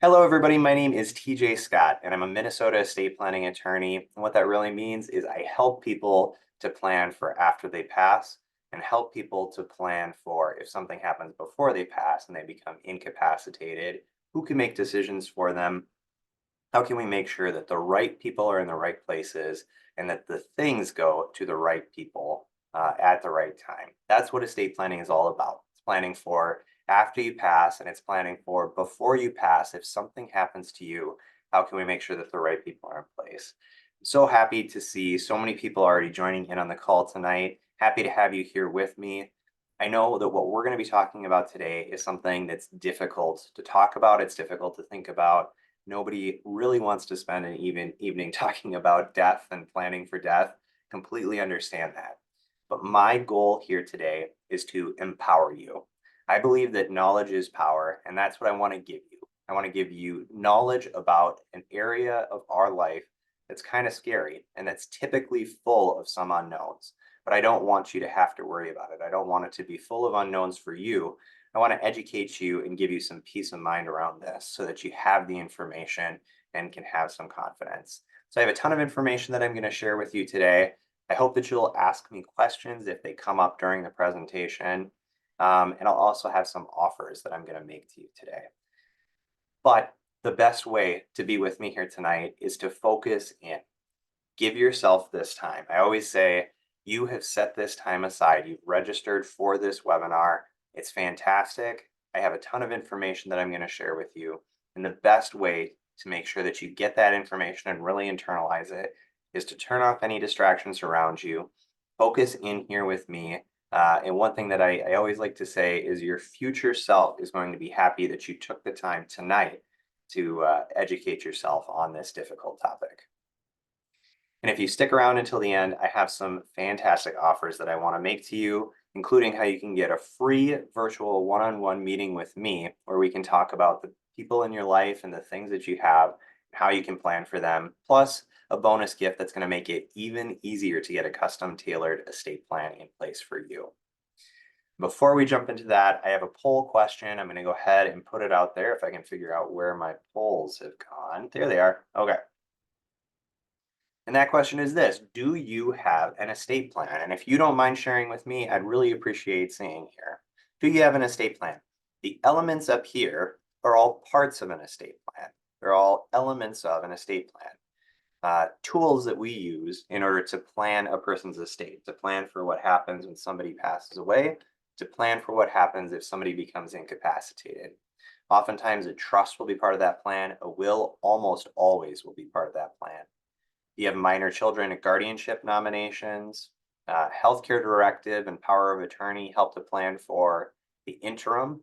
Hello, everybody. My name is TJ Scott, and I'm a Minnesota estate planning attorney. And what that really means is I help people to plan for after they pass and help people to plan for if something happens before they pass and they become incapacitated. Who can make decisions for them? How can we make sure that the right people are in the right places and that the things go to the right people at the right time? That's what estate planning is all about. It's planning for after you pass, and it's planning for before you pass. If something happens to you, how can we make sure that the right people are in place? I'm so happy to see so many people already joining in on the call tonight. Happy to have you here with me. I know that what we're going to be talking about today is something that's difficult to talk about. It's difficult to think about. Nobody really wants to spend an evening talking about death and planning for death. Completely understand that. But my goal here today is to empower you. I believe that knowledge is power, and that's what I want to give you. I want to give you knowledge about an area of our life that's kind of scary and that's typically full of some unknowns. But I don't want you to have to worry about it. I don't want it to be full of unknowns for you. I want to educate you and give you some peace of mind around this so that you have the information and can have some confidence. So I have a ton of information that I'm going to share with you today. I hope that you'll ask me questions if they come up during the presentation. And I'll also have some offers that I'm going to make to you today. But the best way to be with me here tonight is to focus in. Give yourself this time. I always say, you have set this time aside. You've registered for this webinar. It's fantastic. I have a ton of information that I'm going to share with you. And the best way to make sure that you get that information and really internalize it is to turn off any distractions around you. Focus in here with me. And one thing that I always like to say is your future self is going to be happy that you took the time tonight to educate yourself on this difficult topic. And if you stick around until the end, I have some fantastic offers that I want to make to you, including how you can get a free virtual one-on-one meeting with me, where we can talk about the people in your life and the things that you have, and how you can plan for them, plus a bonus gift that's going to make it even easier to get a custom tailored estate plan in place for you. Before we jump into that, I have a poll question. I'm going to go ahead and put it out there if I can figure out where my polls have gone. There they are. Okay. And that question is this: do you have an estate plan? And if you don't mind sharing with me, I'd really appreciate seeing here. Do you have an estate plan? The elements up here are all parts of an estate plan. They're all elements of an estate plan. Tools that we use in order to plan a person's estate, to plan for what happens when somebody passes away, to plan for what happens if somebody becomes incapacitated. Oftentimes, a trust will be part of that plan. A will almost always will be part of that plan. You have minor children and guardianship nominations. Healthcare directive and power of attorney help to plan for the interim,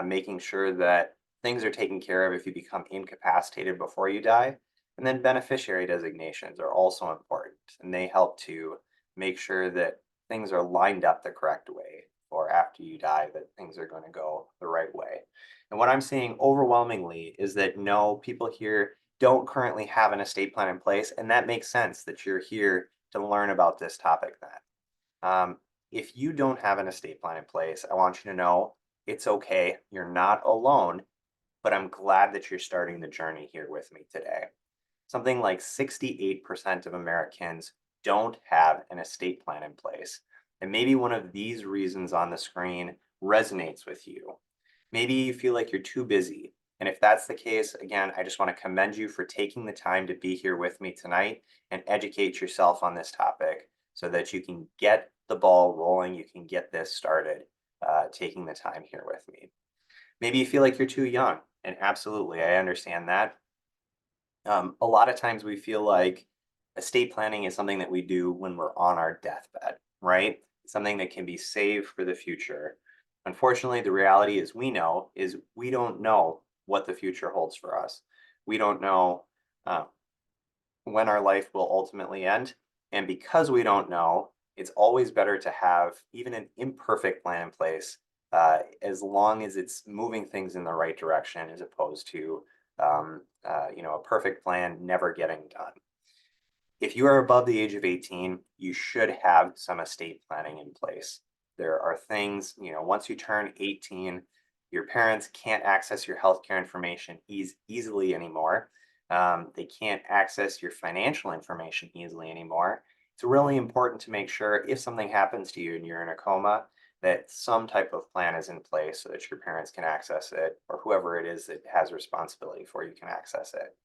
making sure that things are taken care of if you become incapacitated before you die. And then beneficiary designations are also important, and they help to make sure that things are lined up the correct way for after you die, that things are going to go the right way. And what I'm seeing overwhelmingly is that no, people here don't currently have an estate plan in place, and that makes sense that you're here to learn about this topic then. If you don't have an estate plan in place, I want you to know it's okay. You're not alone, but I'm glad that you're starting the journey here with me today. Something like 68% of Americans don't have an estate plan in place. And maybe one of these reasons on the screen resonates with you. Maybe you feel like you're too busy. And if that's the case, again, I just want to commend you for taking the time to be here with me tonight and educate yourself on this topic so that you can get the ball rolling, you can get this started, taking the time here with me. Maybe you feel like you're too young, and absolutely, I understand that. A lot of times we feel like estate planning is something that we do when we're on our deathbed, right? Something that can be saved for the future. Unfortunately, the reality is we don't know what the future holds for us. We don't know when our life will ultimately end. And because we don't know, it's always better to have even an imperfect plan in place, as long as it's moving things in the right direction, as opposed to a perfect plan never getting done. If you are above the age of 18, you should have some estate planning in place. There are things, once you turn 18, Your parents can't access your healthcare information easily anymore. They can't access your financial information easily anymore. It's really important to make sure if something happens to you and you're in a coma, that some type of plan is in place so that your parents can access it, or whoever it is that has responsibility for you can access it.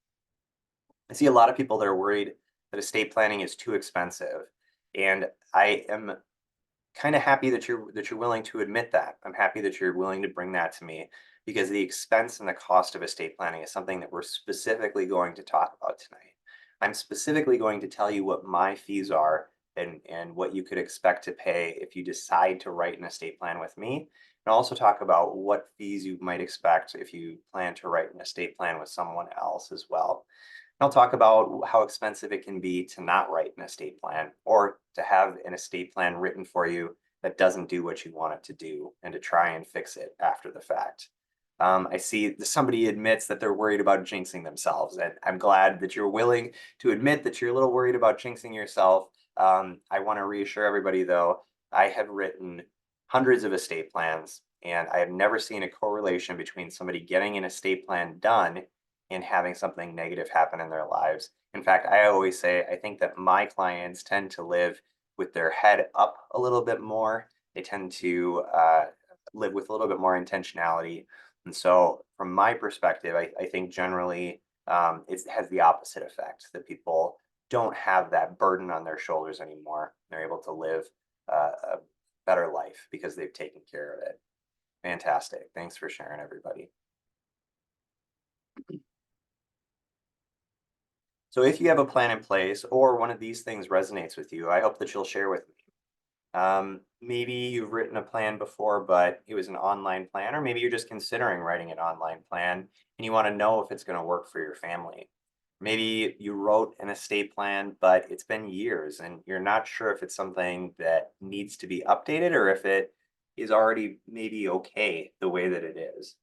I see a lot of people that are worried that estate planning is too expensive. And I am kind of happy that you're willing to admit that. I'm happy that you're willing to bring that to me because the expense and the cost of estate planning is something that we're specifically going to talk about tonight. I'm specifically going to tell you what my fees are and what you could expect to pay if you decide to write an estate plan with me. And also talk about what fees you might expect if you plan to write an estate plan with someone else as well. I'll talk about how expensive it can be to not write an estate plan or to have an estate plan written for you that doesn't do what you want it to do and to try and fix it after the fact. I see that somebody admits that they're worried about jinxing themselves, and I'm glad that you're willing to admit that you're a little worried about jinxing yourself. I want to reassure everybody, though, I have written hundreds of estate plans, and I have never seen a correlation between somebody getting an estate plan done and having something negative happen in their lives. In fact, I always say I think that my clients tend to live with their head up a little bit more. They tend to live with a little bit more intentionality. And so, from my perspective, I think generally it has the opposite effect that people don't have that burden on their shoulders anymore. They're able to live a better life because they've taken care of it. Fantastic. Thanks for sharing, everybody. So if you have a plan in place or one of these things resonates with you, I hope that you'll share with me. Maybe you've written a plan before, but it was an online plan, or maybe you're just considering writing an online plan and you want to know if it's going to work for your family. Maybe you wrote an estate plan, but it's been years and you're not sure if it's something that needs to be updated or if it is already maybe okay the way that it is.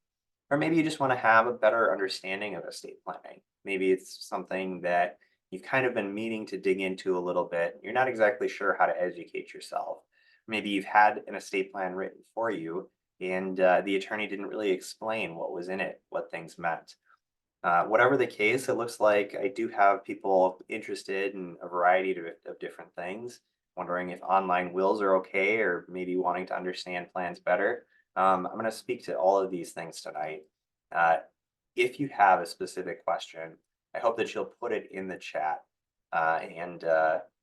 Or maybe you just want to have a better understanding of estate planning. Maybe it's something that you've kind of been meaning to dig into a little bit. You're not exactly sure how to educate yourself. Maybe you've had an estate plan written for you and the attorney didn't really explain what was in it, what things meant. Whatever the case, it looks like I do have people interested in a variety of different things, wondering if online wills are okay or maybe wanting to understand plans better. I'm going to speak to all of these things tonight. Uh, if you have a specific question, I hope that you'll put it in the chat. I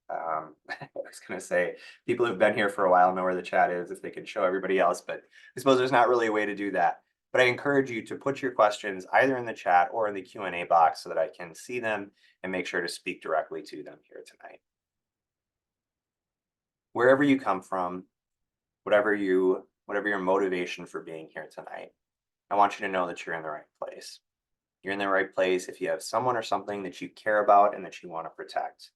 was going to say, people who've been here for a while know where the chat is if they can show everybody else, but I suppose there's not really a way to do that. But I encourage you to put your questions either in the chat or in the Q&A box so that I can see them and make sure to speak directly to them here tonight. Wherever you come from, whatever your motivation for being here tonight, I want you to know that you're in the right place. You're in the right place if you have someone or something that you care about and that you want to protect.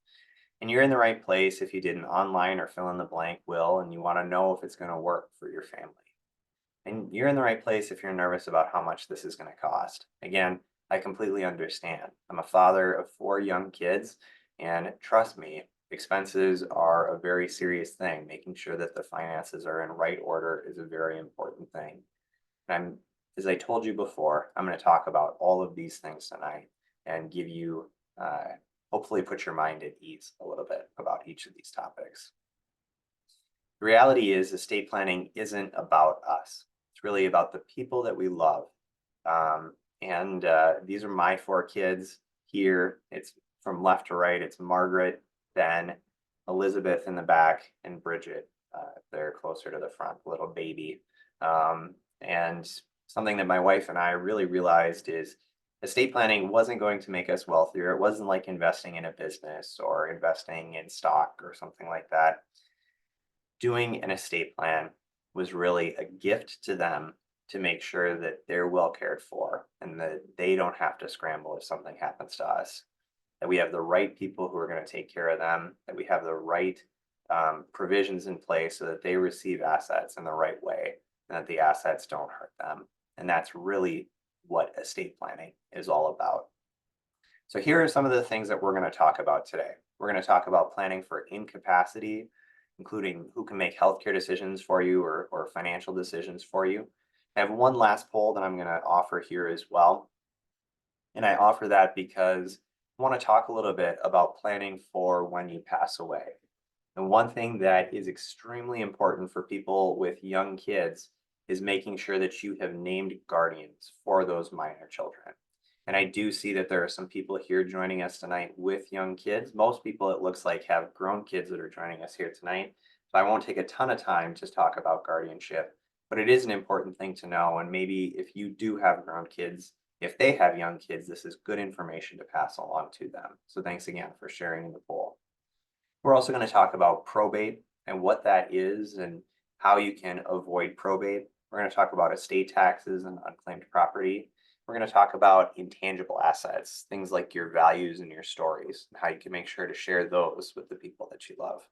And you're in the right place if you did an online or fill in the blank will and you want to know if it's going to work for your family. And you're in the right place if you're nervous about how much this is going to cost. Again, I completely understand. I'm a father of 4 young kids, and trust me, expenses are a very serious thing. Making sure that the finances are in right order is a very important thing. And as I told you before, I'm going to talk about all of these things tonight and give you, hopefully, put your mind at ease a little bit about each of these topics. The reality is, estate planning isn't about us. It's really about the people that we love. These are my 4 kids here. It's from left to right. It's Margaret, Ben, Elizabeth in the back, and Bridget. They're closer to the front, little baby. And something that my wife and I really realized is estate planning wasn't going to make us wealthier. It wasn't like investing in a business or investing in stock or something like that. Doing an estate plan was really a gift to them to make sure that they're well cared for and that they don't have to scramble if something happens to us, that we have the right people who are going to take care of them, that we have the right provisions in place so that they receive assets in the right way and that the assets don't hurt them. And that's really what estate planning is all about. So here are some of the things that we're going to talk about today. We're going to talk about planning for incapacity, including who can make healthcare decisions for you or financial decisions for you. I have one last poll that I'm going to offer here as well. And I offer that because I want to talk a little bit about planning for when you pass away. And one thing that is extremely important for people with young kids is making sure that you have named guardians for those minor children. And I do see that there are some people here joining us tonight with young kids. Most people, it looks like, have grown kids that are joining us here tonight. So I won't take a ton of time to talk about guardianship, but it is an important thing to know. And maybe if you do have grown kids, if they have young kids, this is good information to pass along to them. So thanks again for sharing in the poll. We're also going to talk about probate and what that is and how you can avoid probate. We're going to talk about estate taxes and unclaimed property. We're going to talk about intangible assets, things like your values and your stories, and how you can make sure to share those with the people that you love.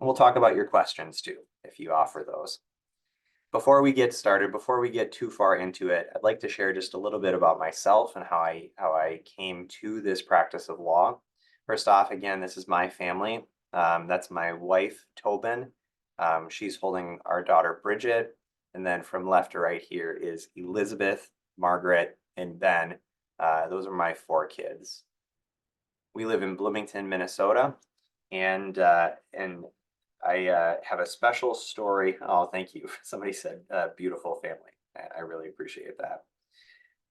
And we'll talk about your questions too, if you offer those. Before we get started, before we get too far into it, I'd like to share just a little bit about myself and how I came to this practice of law. First off, again, this is my family. That's my wife, Tobin. She's holding our daughter, Bridget. And then from left to right here is Elizabeth, Margaret, and Ben. Those are my 4 kids. We live in Bloomington, Minnesota. And I have a special story. Oh, thank you. Somebody said beautiful family. And I really appreciate that.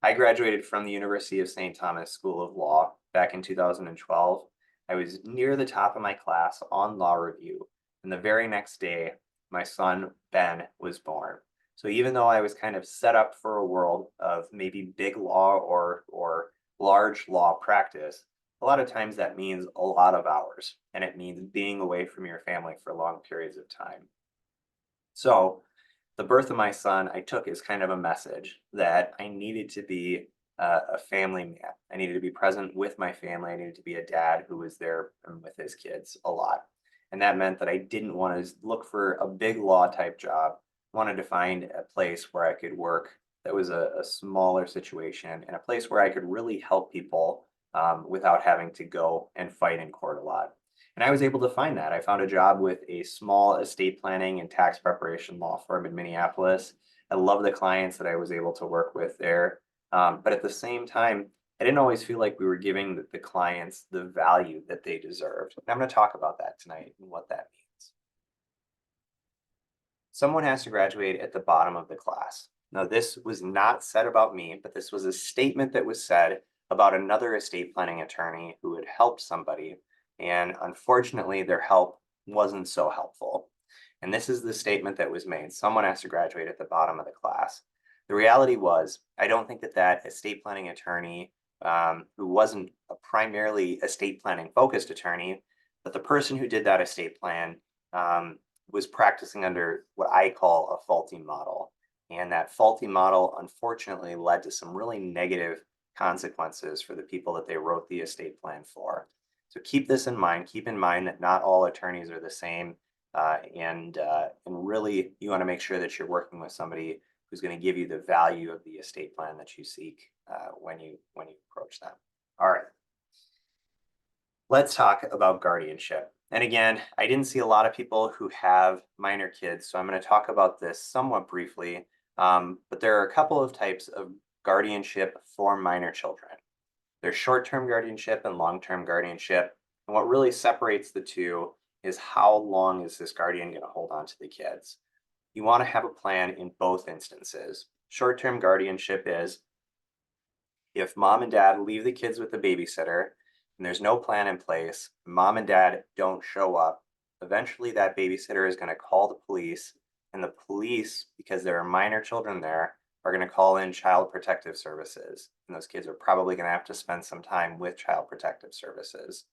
I graduated from the University of St. Thomas School of Law back in 2012. I was near the top of my class on law review. And the very next day, my son, Ben, was born. So even though I was kind of set up for a world of maybe big law or large law practice, a lot of times that means a lot of hours, and it means being away from your family for long periods of time. So the birth of my son, I took as kind of a message that I needed to be a family man. I needed to be present with my family. I needed to be a dad who was there with his kids a lot. And that meant that I didn't want to look for a big law type job. I wanted to find a place where I could work that was a smaller situation and a place where I could really help people without having to go and fight in court a lot. And I was able to find that. I found a job with a small estate planning and tax preparation law firm in Minneapolis. I love the clients that I was able to work with there. But at the same time, I didn't always feel like we were giving the clients the value that they deserved. And I'm going to talk about that tonight and what that means. Someone has to graduate at the bottom of the class. Now, this was not said about me, but this was a statement that was said about another estate planning attorney who had helped somebody. And unfortunately, their help wasn't so helpful. And this is the statement that was made. Someone has to graduate at the bottom of the class. The reality was, I don't think that estate planning attorney, who wasn't a primarily estate planning focused attorney, but the person who did that estate plan was practicing under what I call a faulty model. And that faulty model, unfortunately, led to some really negative consequences for the people that they wrote the estate plan for. So keep this in mind. Keep in mind that not all attorneys are the same. And really, you want to make sure that you're working with somebody who's going to give you the value of the estate plan that you seek when you approach them. All right. Let's talk about guardianship. And again, I didn't see a lot of people who have minor kids, so I'm going to talk about this somewhat briefly. But there are a couple of types of guardianship for minor children. There's short-term guardianship and long-term guardianship. And what really separates the two is how long is this guardian going to hold on to the kids. You want to have a plan in both instances. Short-term guardianship is if mom and dad leave the kids with the babysitter and there's no plan in place, mom and dad don't show up, eventually that babysitter is going to call the police, and the police, because there are minor children there, are going to call in Child Protective Services. And those kids are probably going to have to spend some time with Child Protective Services.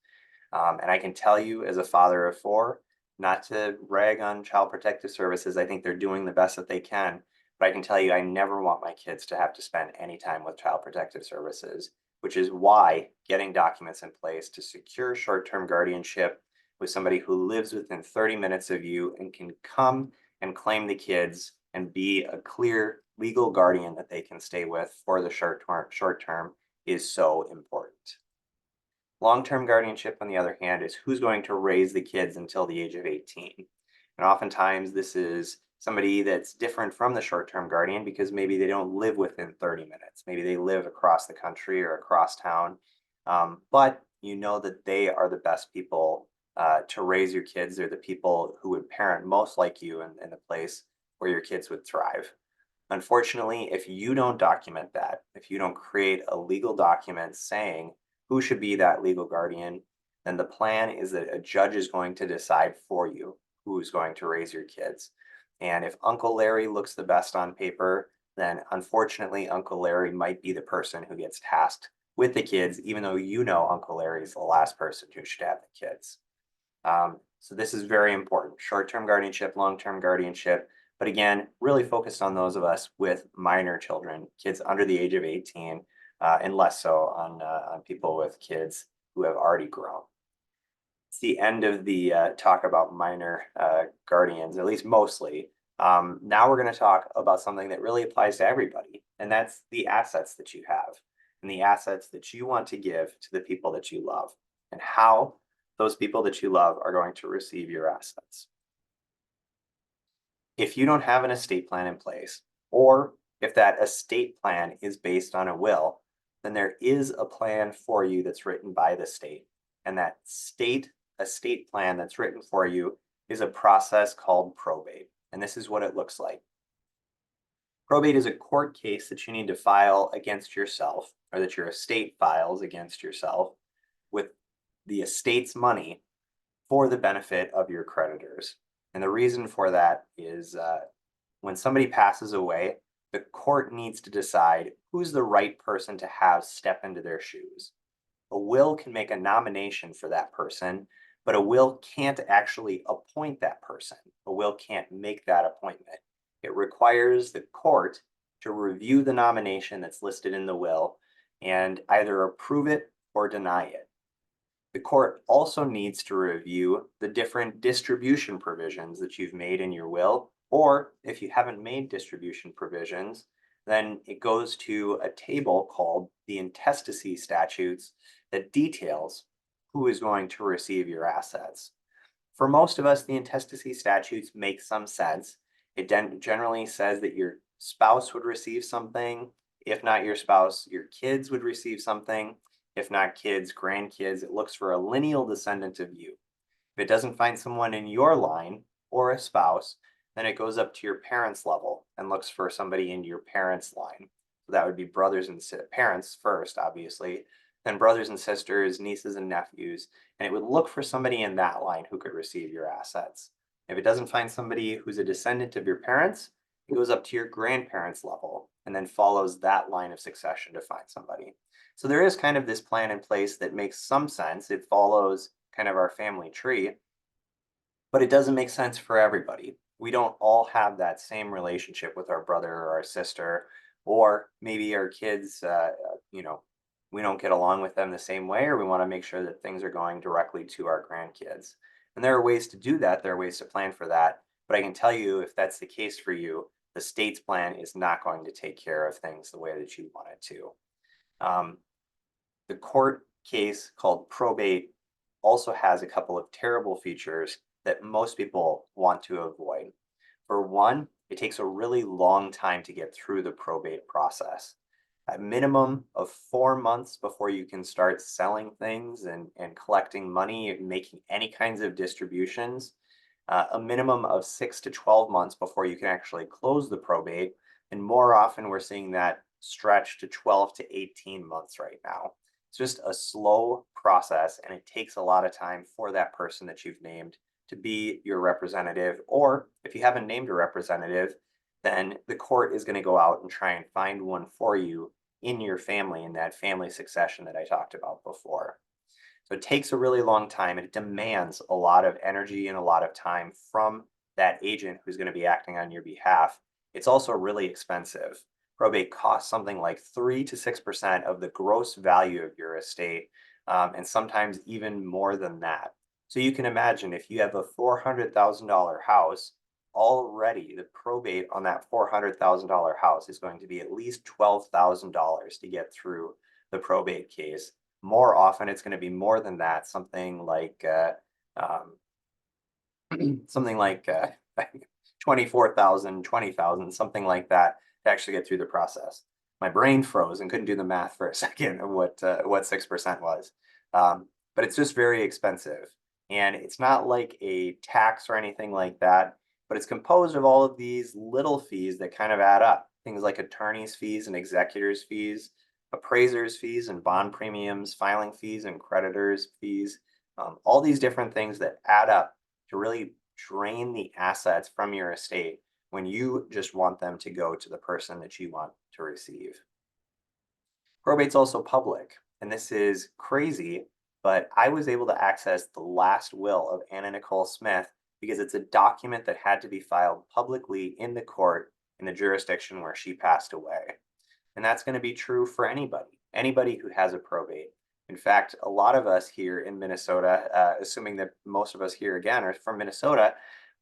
And I can tell you as a father of 4, not to rag on Child Protective Services, I think they're doing the best that they can. But I can tell you, I never want my kids to have to spend any time with Child Protective Services, which is why getting documents in place to secure short-term guardianship with somebody who lives within 30 minutes of you and can come and claim the kids and be a clear legal guardian that they can stay with for the short term is so important. Long-term guardianship, on the other hand, is who's going to raise the kids until the age of 18. And oftentimes this is somebody that's different from the short-term guardian because maybe they don't live within 30 minutes. Maybe they live across the country or across town. But you know that they are the best people to raise your kids. They're the people who would parent most like you in the place where your kids would thrive. Unfortunately, if you don't document that, if you don't create a legal document saying who should be that legal guardian, then the plan is that a judge is going to decide for you who's going to raise your kids. And if Uncle Larry looks the best on paper, then unfortunately, Uncle Larry might be the person who gets tasked with the kids, even though you know Uncle Larry is the last person who should have the kids. So this is very important. Short-term guardianship, long-term guardianship, but again, really focused on those of us with minor children, kids under the age of 18, and less so on people with kids who have already grown. It's the end of the talk about minor guardians, at least mostly. Now we're going to talk about something that really applies to everybody, and that's the assets that you have and the assets that you want to give to the people that you love, and how those people that you love are going to receive your assets. If you don't have an estate plan in place, or if that estate plan is based on a will, then there is a plan for you that's written by the state. And that estate plan that's written for you is a process called probate. And this is what it looks like. Probate is a court case that you need to file against yourself, or that your estate files against yourself, with the estate's money for the benefit of your creditors. And the reason for that is when somebody passes away, the court needs to decide who's the right person to have step into their shoes. A will can make a nomination for that person, but a will can't actually appoint that person. A will can't make that appointment. It requires the court to review the nomination that's listed in the will and either approve it or deny it. The court also needs to review the different distribution provisions that you've made in your will, or if you haven't made distribution provisions, then it goes to a table called the intestacy statutes that details who is going to receive your assets. For most of us, the intestacy statutes make some sense. It generally says that your spouse would receive something. If not your spouse, your kids would receive something. If not kids, grandkids. It looks for a lineal descendant of you. If it doesn't find someone in your line or a spouse, then it goes up to your parents' level and looks for somebody in your parents' line. So that would be brothers and parents first, obviously, then brothers and sisters, nieces and nephews, and it would look for somebody in that line who could receive your assets. If it doesn't find somebody who's a descendant of your parents, it goes up to your grandparents' level and then follows that line of succession to find somebody. So there is kind of this plan in place that makes some sense. It follows kind of our family tree, but it doesn't make sense for everybody. We don't all have that same relationship with our brother or our sister, or maybe our kids, we don't get along with them the same way, or we want to make sure that things are going directly to our grandkids. And there are ways to do that. There are ways to plan for that. But I can tell you, if that's the case for you, the state's plan is not going to take care of things the way that you want it to. The court case called probate also has a couple of terrible features that most people want to avoid. For one, it takes a really long time to get through the probate process. A minimum of 4 months before you can start selling things and collecting money, making any kinds of distributions. A minimum of 6 to 12 months before you can actually close the probate. And more often, we're seeing that stretch to 12 to 18 months right now. It's just a slow process, and it takes a lot of time for that person that you've named to be your representative. Or if you haven't named a representative, then the court is going to go out and try and find one for you in your family, in that family succession that I talked about before. So it takes a really long time, and it demands a lot of energy and a lot of time from that agent who's going to be acting on your behalf. It's also really expensive. Probate costs something like 3 to 6% of the gross value of your estate, and sometimes even more than that. So you can imagine if you have a $400,000 house, already the probate on that $400,000 house is going to be at least $12,000 to get through the probate case. More often, it's going to be more than that, something like 24,000, 20,000, something like that to actually get through the process. My brain froze and couldn't do the math for a second of what 6% was. But it's just very expensive. And it's not like a tax or anything like that, but it's composed of all of these little fees that kind of add up. Things like attorney's fees and executors' fees, appraisers' fees and bond premiums, filing fees and creditors' fees, all these different things that add up to really drain the assets from your estate when you just want them to go to the person that you want to receive. Probate's also public, and this is crazy, but I was able to access the last will of Anna Nicole Smith because it's a document that had to be filed publicly in the court in the jurisdiction where she passed away. And that's going to be true for anybody who has a probate. In fact, a lot of us here in Minnesota, assuming that most of us here again are from Minnesota,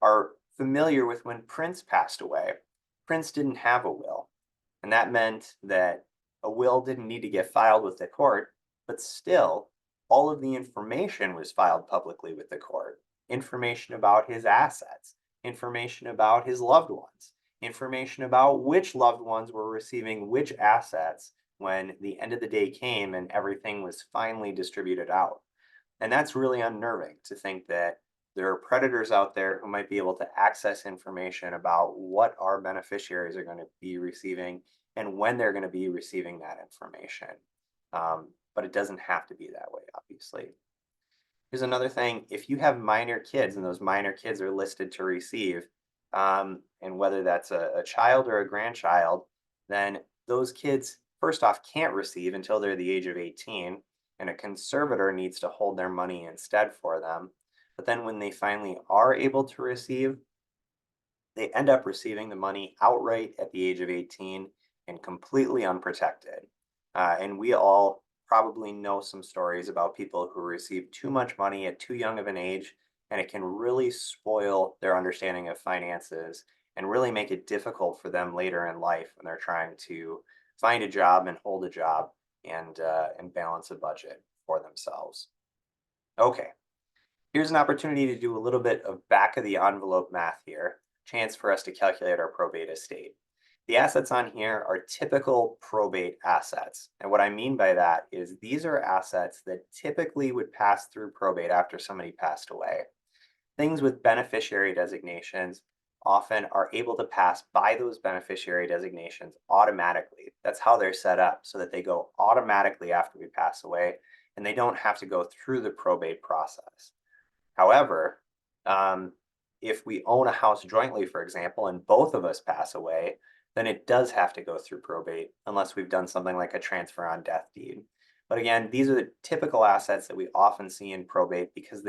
are familiar with when Prince passed away. Prince didn't have a will, and that meant that a will didn't need to get filed with the court, but still, all of the information was filed publicly with the court. Information about his assets, information about his loved ones, information about which loved ones were receiving which assets when the end of the day came and everything was finally distributed out. And that's really unnerving to think that there are predators out there who might be able to access information about what our beneficiaries are going to be receiving and when they're going to be receiving that information. But it doesn't have to be that way, obviously. Here's another thing. If you have minor kids and those minor kids are listed to receive, and whether that's a child or a grandchild, then those kids, first off, can't receive until they're the age of 18, and a conservator needs to hold their money instead for them. But then when they finally are able to receive, they end up receiving the money outright at the age of 18 and completely unprotected. And we all probably know some stories about people who receive too much money at too young of an age, and it can really spoil their understanding of finances and really make it difficult for them later in life when they're trying to find a job and hold a job and balance a budget for themselves. Okay, here's an opportunity to do a little bit of back of the envelope math here, chance for us to calculate our probate estate. The assets on here are typical probate assets. And what I mean by that is these are assets that typically would pass through probate after somebody passed away. Things with beneficiary designations often are able to pass by those beneficiary designations automatically. That's how they're set up, so that they go automatically after we pass away and they don't have to go through the probate process. However, if we own a house jointly, for example, and both of us pass away, then it does have to go through probate unless we've done something like a transfer on death deed. But again, these are the typical assets that we often see in probate because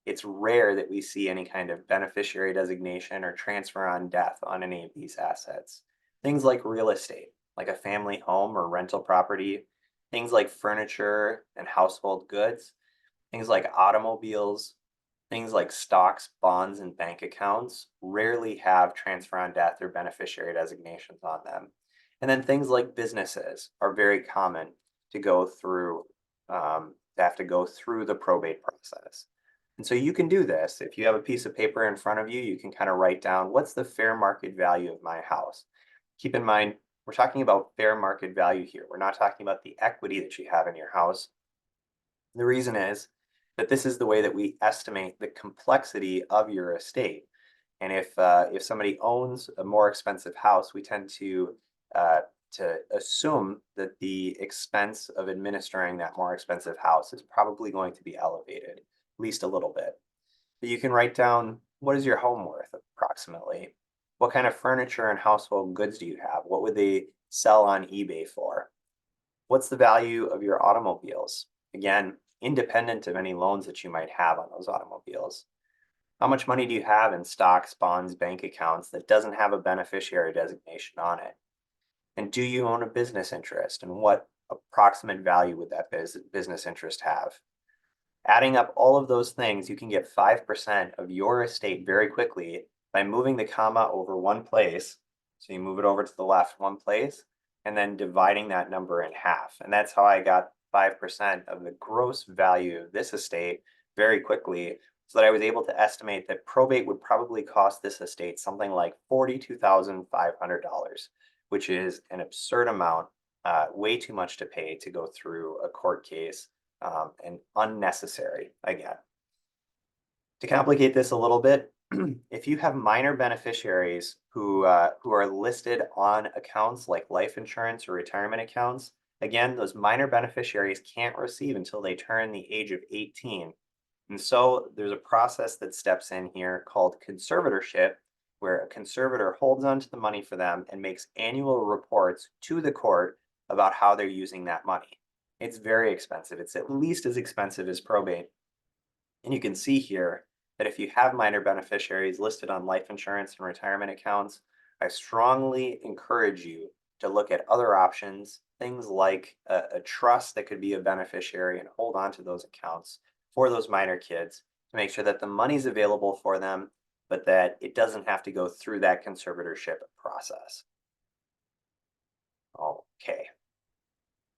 it's rare that we see any kind of beneficiary designation or transfer on death on any of these assets. Things like real estate, like a family home or rental property, things like furniture and household goods, things like automobiles, things like stocks, bonds, and bank accounts rarely have transfer on death or beneficiary designations on them. And then things like businesses are very common to go through, have to go through the probate process. And so you can do this. If you have a piece of paper in front of you, you can kind of write down what's the fair market value of my house. Keep in mind, we're talking about fair market value here. We're not talking about the equity that you have in your house. The reason is that this is the way that we estimate the complexity of your estate. And if somebody owns a more expensive house, we tend to assume that the expense of administering that more expensive house is probably going to be elevated, at least a little bit. But you can write down, what is your home worth approximately? What kind of furniture and household goods do you have? What would they sell on eBay for? What's the value of your automobiles? Again, independent of any loans that you might have on those automobiles. How much money do you have in stocks, bonds, bank accounts that doesn't have a beneficiary designation on it? And do you own a business interest? And what approximate value would that business interest have? Adding up all of those things, you can get 5% of your estate very quickly by moving the comma over one place. So you move it over to the left one place and then dividing that number in half. And that's how I got 5% of the gross value of this estate very quickly, so that I was able to estimate that probate would probably cost this estate something like $42,500, which is an absurd amount, way too much to pay to go through a court case, and unnecessary again. To complicate this a little bit, if you have minor beneficiaries who are listed on accounts like life insurance or retirement accounts, again, those minor beneficiaries can't receive until they turn the age of 18. And so there's a process that steps in here called conservatorship, where a conservator holds onto the money for them and makes annual reports to the court about how they're using that money. It's very expensive. It's at least as expensive as probate. And you can see here that if you have minor beneficiaries listed on life insurance and retirement accounts, I strongly encourage you to look at other options, things like a trust that could be a beneficiary and hold on to those accounts for those minor kids to make sure that the money's available for them, but that it doesn't have to go through that conservatorship process. Okay.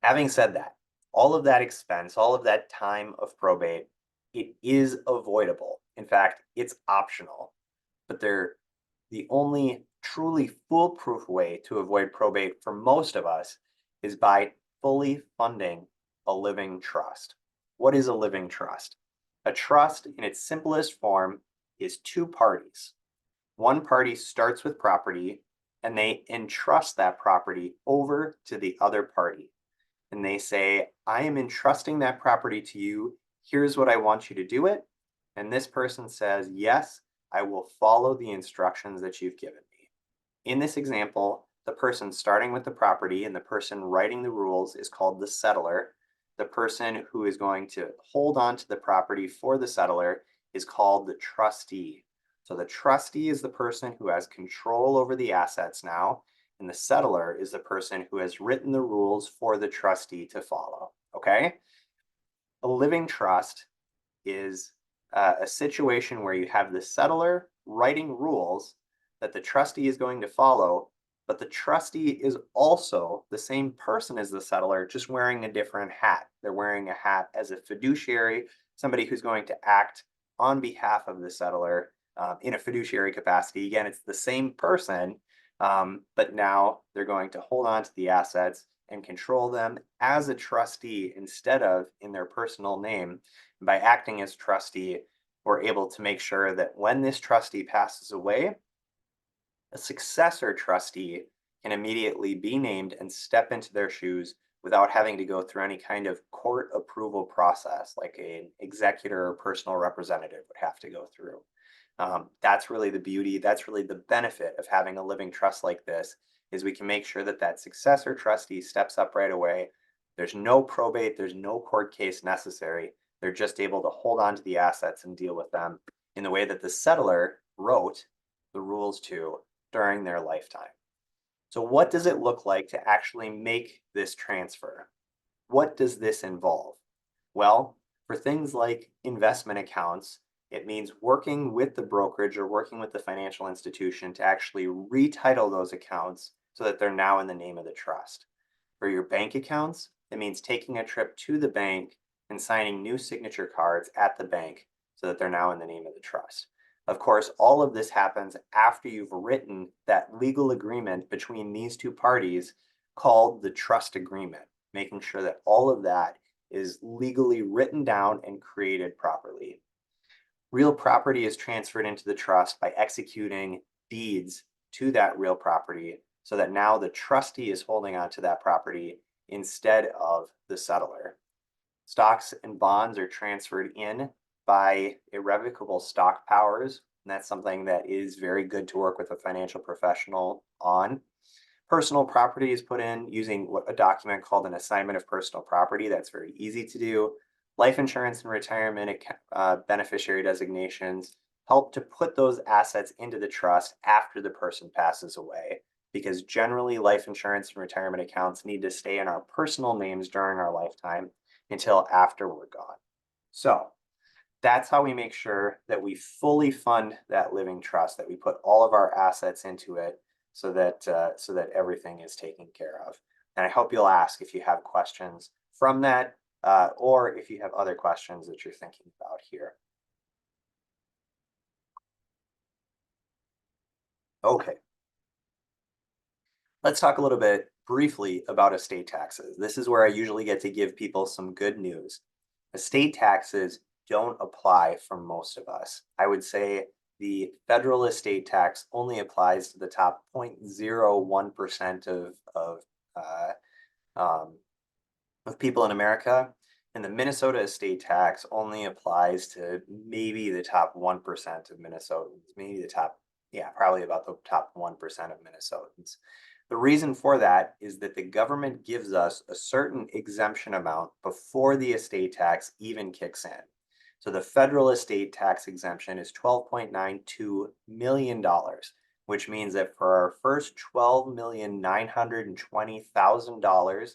Having said that, all of that expense, all of that time of probate, it is avoidable. In fact, it's optional, but the only truly foolproof way to avoid probate for most of us is by fully funding a living trust. What is a living trust? A trust, in its simplest form, is two parties. One party starts with property and they entrust that property over to the other party. And they say, I am entrusting that property to you. Here's what I want you to do it. And this person says, yes, I will follow the instructions that you've given me. In this example, the person starting with the property and the person writing the rules is called the settlor. The person who is going to hold on to the property for the settlor is called the trustee. So the trustee is the person who has control over the assets now, and the settlor is the person who has written the rules for the trustee to follow. Okay? A living trust is a situation where you have the settlor writing rules that the trustee is going to follow, but the trustee is also the same person as the settlor, just wearing a different hat. They're wearing a hat as a fiduciary, somebody who's going to act on behalf of the settlor in a fiduciary capacity. Again, it's the same person, but now they're going to hold on to the assets and control them as a trustee instead of in their personal name. By acting as trustee, we're able to make sure that when this trustee passes away, a successor trustee can immediately be named and step into their shoes without having to go through any kind of court approval process like an executor or personal representative would have to go through. That's really the beauty, that's really the benefit of having a living trust like this, is we can make sure that that successor trustee steps up right away. There's no probate, there's no court case necessary. They're just able to hold on to the assets and deal with them in the way that the settlor wrote the rules to during their lifetime. So what does it look like to actually make this transfer? What does this involve? Well, for things like investment accounts, it means working with the brokerage or working with the financial institution to actually retitle those accounts so that they're now in the name of the trust. For your bank accounts, it means taking a trip to the bank and signing new signature cards at the bank so that they're now in the name of the trust. Of course, all of this happens after you've written that legal agreement between these two parties called the trust agreement, making sure that all of that is legally written down and created properly. Real property is transferred into the trust by executing deeds to that real property so that now the trustee is holding on to that property instead of the settlor. Stocks and bonds are transferred in by irrevocable stock powers, and that's something that is very good to work with a financial professional on. Personal property is put in using a document called an assignment of personal property. That's very easy to do. Life insurance and retirement beneficiary designations help to put those assets into the trust after the person passes away, because generally life insurance and retirement accounts need to stay in our personal names during our lifetime until after we're gone. So that's how we make sure that we fully fund that living trust, that we put all of our assets into it so that everything is taken care of. And I hope you'll ask if you have questions from that, or if you have other questions that you're thinking about here. Okay, let's talk a little bit briefly about estate taxes. This is where I usually get to give people some good news. Estate taxes don't apply for most of us. I would say the federal estate tax only applies to the top 0.01% uh, um, of people in America. And the Minnesota estate tax only applies to maybe the top 1% of Minnesotans, maybe the top, yeah, probably about the top 1% of Minnesotans. The reason for that is that the government gives us a certain exemption amount before the estate tax even kicks in. So the federal estate tax exemption is $12.92 million, which means that for our first $12,920,000,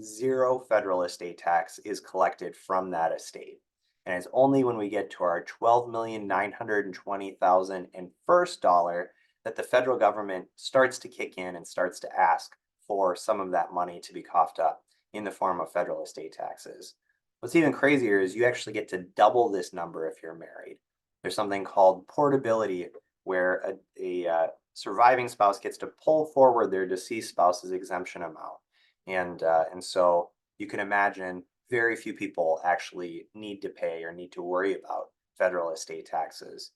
zero federal estate tax is collected from that estate. And it's only when we get to our $12,920,000 and first dollar that the federal government starts to kick in and starts to ask for some of that money to be coughed up in the form of federal estate taxes. What's even crazier is you actually get to double this number if you're married. There's something called portability, where a surviving spouse gets to pull forward their deceased spouse's exemption amount. And so you can imagine very few people actually need to pay or need to worry about federal estate taxes.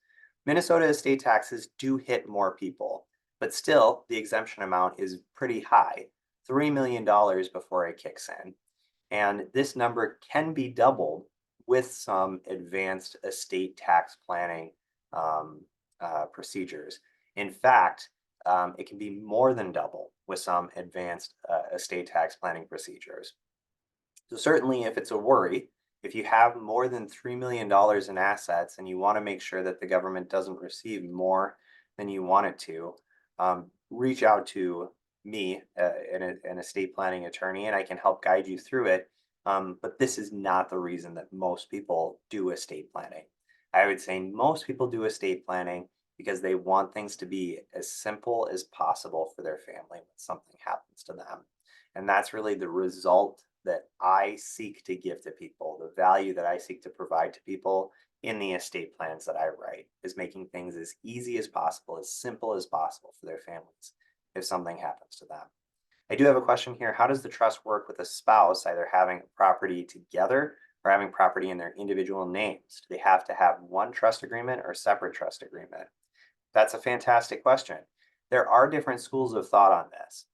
Minnesota estate taxes do hit more people, but still the exemption amount is pretty high, $3 million before it kicks in. And this number can be doubled with some advanced estate tax planning procedures. In fact, it can be more than double with some advanced estate tax planning procedures. So certainly if it's a worry, if you have more than $3 million in assets and you want to make sure that the government doesn't receive more than you want it to, reach out to me, an estate planning attorney, and I can help guide you through it. But this is not the reason that most people do estate planning. I would say most people do estate planning because they want things to be as simple as possible for their family when something happens to them. And that's really the result that I seek to give to people, the value that I seek to provide to people in the estate plans that I write, is making things as easy as possible, as simple as possible for their families if something happens to them. I do have a question here. How does the trust work with a spouse either having property together or having property in their individual names? Do they have to have one trust agreement or separate trust agreement? That's a fantastic question. There are different schools of thought on this.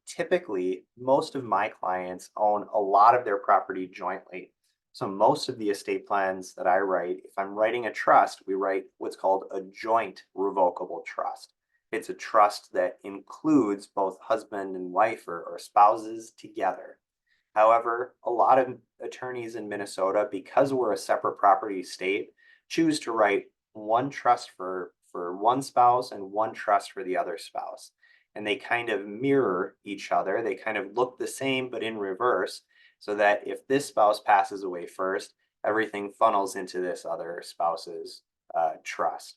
Typically, most of my clients own a lot of their property jointly. So most of the estate plans that I write, if I'm writing a trust, we write what's called a joint revocable trust. It's a trust that includes both husband and wife or spouses together. However, a lot of attorneys in Minnesota, because we're a separate property state, choose to write one trust for one spouse and one trust for the other spouse. And they kind of mirror each other. They kind of look the same, but in reverse, so that if this spouse passes away first, everything funnels into this other spouse's trust.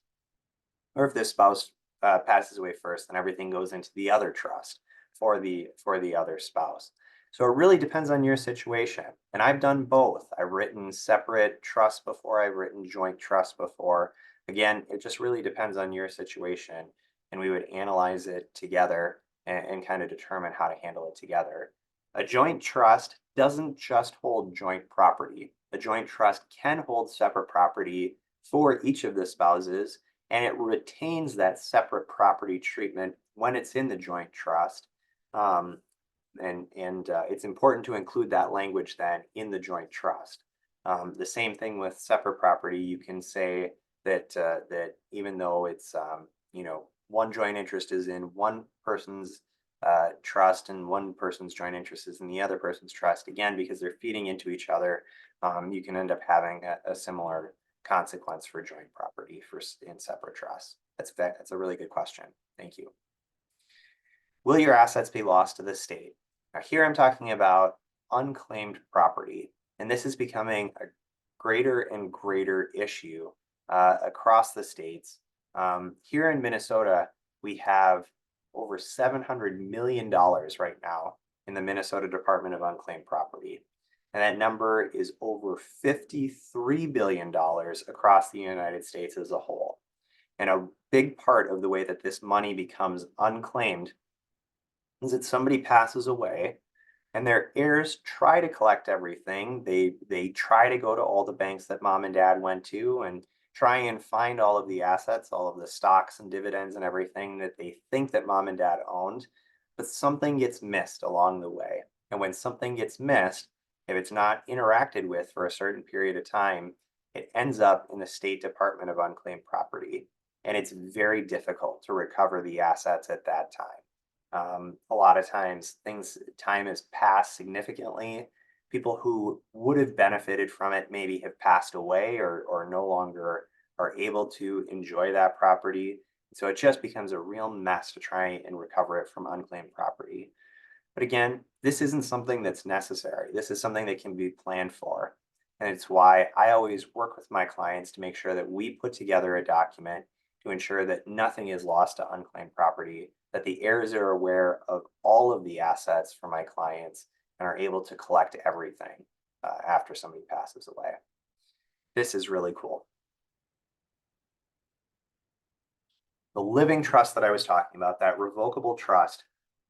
Or if this spouse passes away first, then everything goes into the other trust for the other spouse. So it really depends on your situation. And I've done both. I've written separate trusts before, I've written joint trusts before. Again, it just really depends on your situation. And we would analyze it together and kind of determine how to handle it together. A joint trust doesn't just hold joint property. A joint trust can hold separate property for each of the spouses, and it retains that separate property treatment when it's in the joint trust. And it's important to include that language then in the joint trust. The same thing with separate property. You can say that that even though it's one joint interest is in one person's trust and one person's joint interest is in the other person's trust, again because they're feeding into each other, you can end up having a similar consequence for joint property in separate trusts. That's a really good question. Thank you. Will your assets be lost to the state? Now here I'm talking about unclaimed property, and this is becoming a greater and greater issue across the states. Here in Minnesota, we have over $700 million right now in the Minnesota Department of Unclaimed Property. And that number is over $53 billion across the United States as a whole. And a big part of the way that this money becomes unclaimed is that somebody passes away and their heirs try to collect everything. They try to go to all the banks that mom and dad went to and try and find all of the assets, all of the stocks and dividends and everything that they think that mom and dad owned, but something gets missed along the way. And when something gets missed, if it's not interacted with for a certain period of time, it ends up in the State Department of Unclaimed Property. And it's very difficult to recover the assets at that time. A lot of times time has passed significantly. People who would have benefited from it maybe have passed away or no longer are able to enjoy that property. So it just becomes a real mess to try and recover it from unclaimed property. But again, this isn't something that's necessary. This is something that can be planned for. And it's why I always work with my clients to make sure that we put together a document to ensure that nothing is lost to unclaimed property, that the heirs are aware of all of the assets for my clients and are able to collect everything after somebody passes away. This is really cool. The living trust that I was talking about, that revocable trust,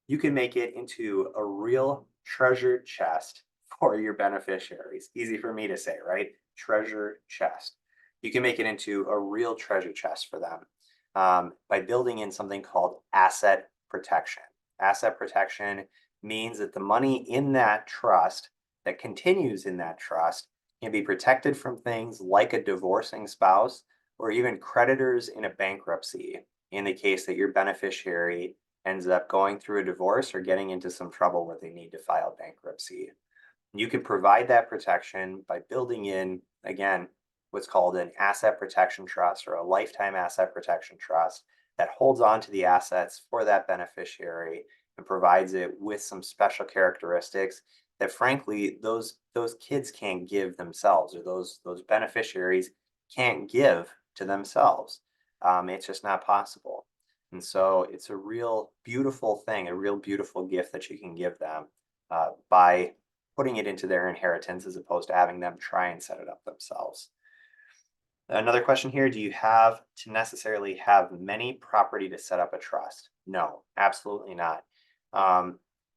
you can make it into a real treasure chest for your beneficiaries. Easy for me to say, right? Treasure chest. You can make it into a real treasure chest for them by building in something called asset protection. Asset protection means that the money in that trust that continues in that trust can be protected from things like a divorcing spouse or even creditors in a bankruptcy in the case that your beneficiary ends up going through a divorce or getting into some trouble where they need to file bankruptcy. You can provide that protection by building in, again, what's called an asset protection trust or a lifetime asset protection trust that holds on to the assets for that beneficiary and provides it with some special characteristics that frankly those kids can't give themselves, or those beneficiaries can't give to themselves. It's just not possible. And so it's a real beautiful thing, a real beautiful gift that you can give them by putting it into their inheritance as opposed to having them try and set it up themselves. Another question here, do you have to necessarily have many property to set up a trust? No, absolutely not.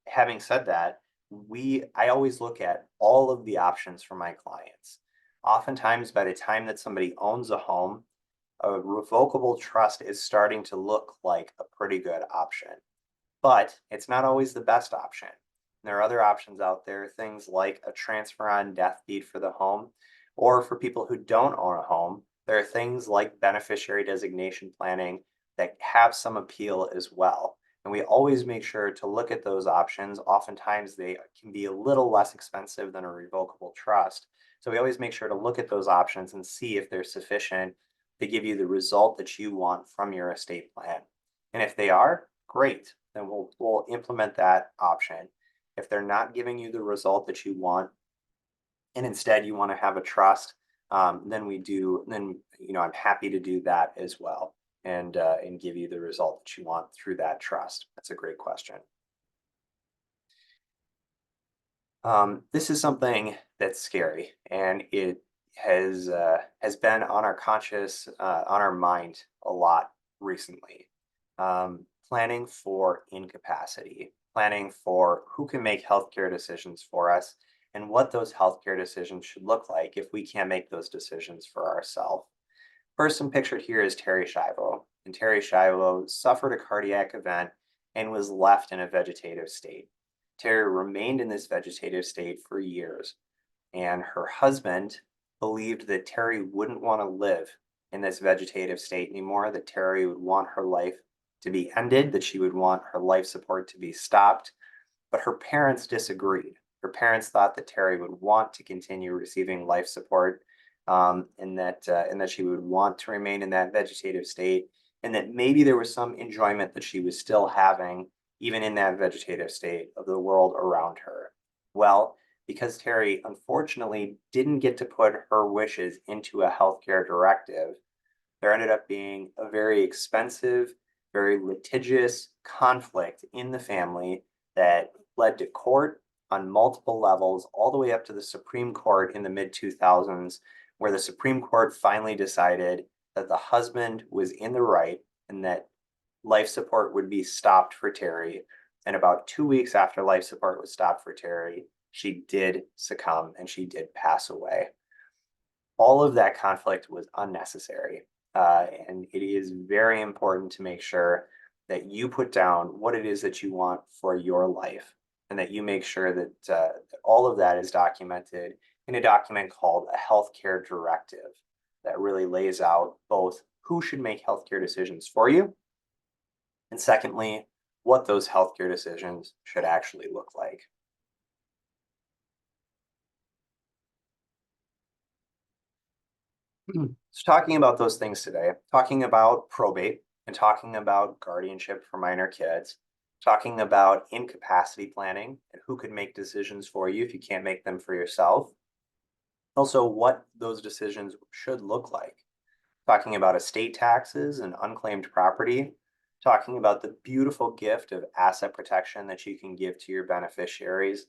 Having said that, I always look at all of the options for my clients. Oftentimes, by the time that somebody owns a home, a revocable trust is starting to look like a pretty good option, but it's not always the best option. There are other options out there, things like a transfer on death deed for the home, or for people who don't own a home, there are things like beneficiary designation planning that have some appeal as well. And we always make sure to look at those options. Oftentimes they can be a little less expensive than a revocable trust. So we always make sure to look at those options and see if they're sufficient to give you the result that you want from your estate plan. And if they are, great, then we'll implement that option. If they're not giving you the result that you want, and instead you want to have a trust, then I'm happy to do that as well and give you the result that you want through that trust. That's a great question. This is something that's scary, and it has been on our on our mind a lot recently. Planning for incapacity, planning for who can make healthcare decisions for us, and what those healthcare decisions should look like if we can't make those decisions for ourselves. Person pictured here is Terry Schiavo, and Terry Schiavo suffered a cardiac event and was left in a vegetative state. Terry remained in this vegetative state for years, and her husband believed that Terry wouldn't want to live in this vegetative state anymore, that Terry would want her life to be ended, that she would want her life support to be stopped. But her parents disagreed. Her parents thought that Terry would want to continue receiving life support, and that she would want to remain in that vegetative state, and that maybe there was some enjoyment that she was still having, even in that vegetative state, of the world around her. Well, because Terry unfortunately didn't get to put her wishes into a healthcare directive, there ended up being a very expensive, very litigious conflict in the family that led to court on multiple levels, all the way up to the Supreme Court in the mid-2000s, where the Supreme Court finally decided that the husband was in the right, and that life support would be stopped for Terry. And about 2 weeks after life support was stopped for Terry, she did succumb and she did pass away. All of that conflict was unnecessary. And it is very important to make sure that you put down what it is that you want for your life and that you make sure that all of that is documented in a document called a healthcare directive that really lays out both who should make healthcare decisions for you, and secondly, what those healthcare decisions should actually look like. So talking about those things today, talking about probate and talking about guardianship for minor kids, talking about incapacity planning and who could make decisions for you if you can't make them for yourself. Also, what those decisions should look like. Talking about estate taxes and unclaimed property, talking about the beautiful gift of asset protection that you can give to your beneficiaries.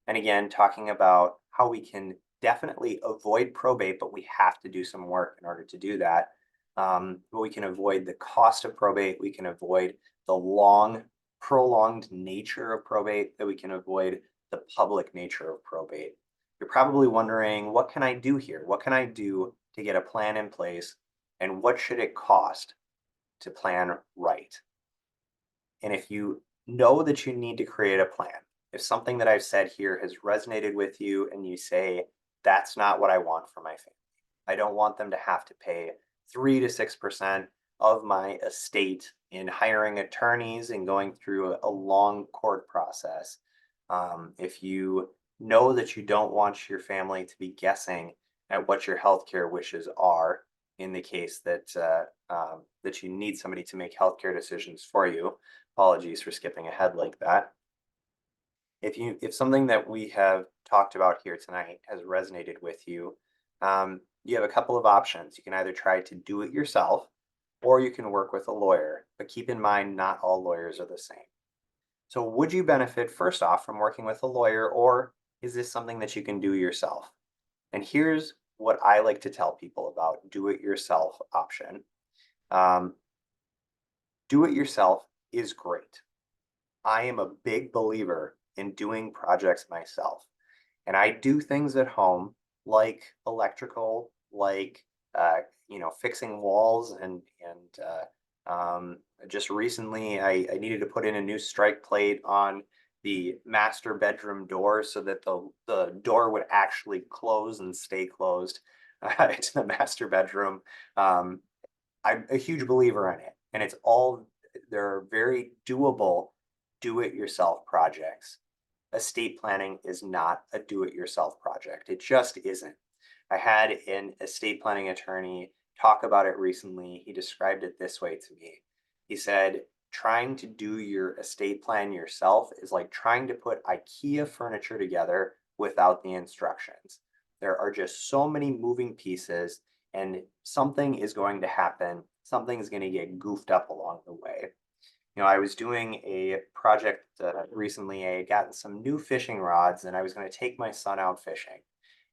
And again, talking about how we can definitely avoid probate, but we have to do some work in order to do that. But we can avoid the cost of probate. We can avoid the long, prolonged nature of probate, that we can avoid the public nature of probate. You're probably wondering, what can I do here? What can I do to get a plan in place? And what should it cost to plan right? And if you know that you need to create a plan, if something that I've said here has resonated with you and you say, that's not what I want for my family, I don't want them to have to pay 3 to 6% of my estate in hiring attorneys and going through a long court process. If you know that you don't want your family to be guessing at what your healthcare wishes are, in the case that that you need somebody to make healthcare decisions for you. Apologies for skipping ahead like that. If something that we have talked about here tonight has resonated with you, you have a couple of options. You can either try to do it yourself, or you can work with a lawyer. But keep in mind, not all lawyers are the same. So would you benefit first off from working with a lawyer, or is this something that you can do yourself? And here's what I like to tell people about do it yourself option. Um, do it yourself is great. I am a big believer in doing projects myself. And I do things at home like electrical, like fixing walls and just recently I needed to put in a new strike plate on the master bedroom door so that the door would actually close and stay closed to the master bedroom. I'm a huge believer in it, and they're very doable do-it-yourself projects. Estate planning is not a do-it-yourself project. It just isn't. I had an estate planning attorney talk about it recently. He described it this way to me. He said, trying to do your estate plan yourself is like trying to put IKEA furniture together without the instructions. There are just so many moving pieces, and something is going to happen. Something is going to get goofed up along the way. I was doing a project recently. I had gotten some new fishing rods and I was going to take my son out fishing.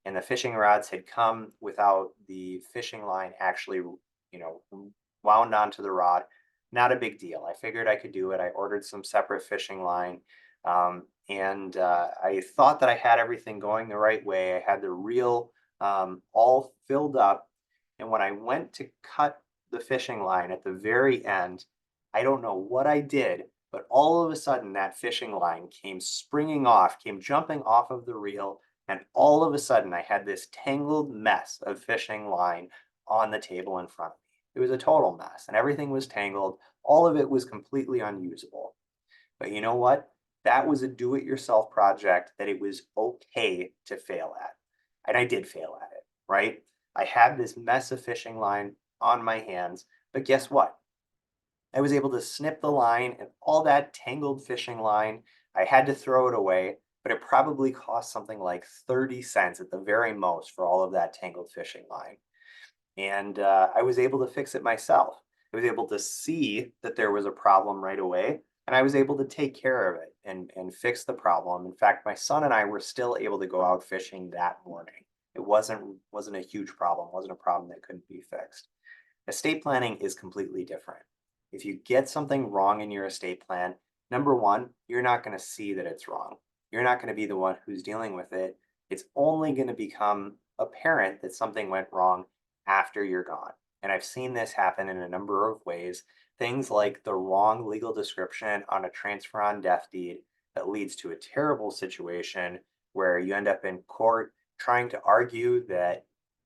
And the fishing rods had come without the fishing line actually, wound onto the rod. Not a big deal. I figured I could do it. I ordered some separate fishing line. And I thought that I had everything going the right way. I had the reel all filled up. And when I went to cut the fishing line at the very end, I don't know what I did, but all of a sudden that fishing line came springing off, came jumping off of the reel, and all of a sudden I had this tangled mess of fishing line on the table in front of me. It was a total mess, and everything was tangled. All of it was completely unusable. But you know what? That was a do-it-yourself project that it was okay to fail at. And I did fail at it, right? I had this mess of fishing line on my hands, but guess what? I was able to snip the line and all that tangled fishing line. I had to throw it away, but it probably cost something like 30 cents at the very most for all of that tangled fishing line. And I was able to fix it myself. I was able to see that there was a problem right away, and I was able to take care of it and fix the problem. In fact, my son and I were still able to go out fishing that morning. It wasn't a huge problem, wasn't a problem that couldn't be fixed. Estate planning is completely different. If you get something wrong in your estate plan, number one, you're not going to see that it's wrong. You're not going to be the one who's dealing with it. It's only going to become apparent that something went wrong after you're gone. And I've seen this happen in a number of ways. Things like the wrong legal description on a transfer on death deed that leads to a terrible situation where you end up in court trying to argue that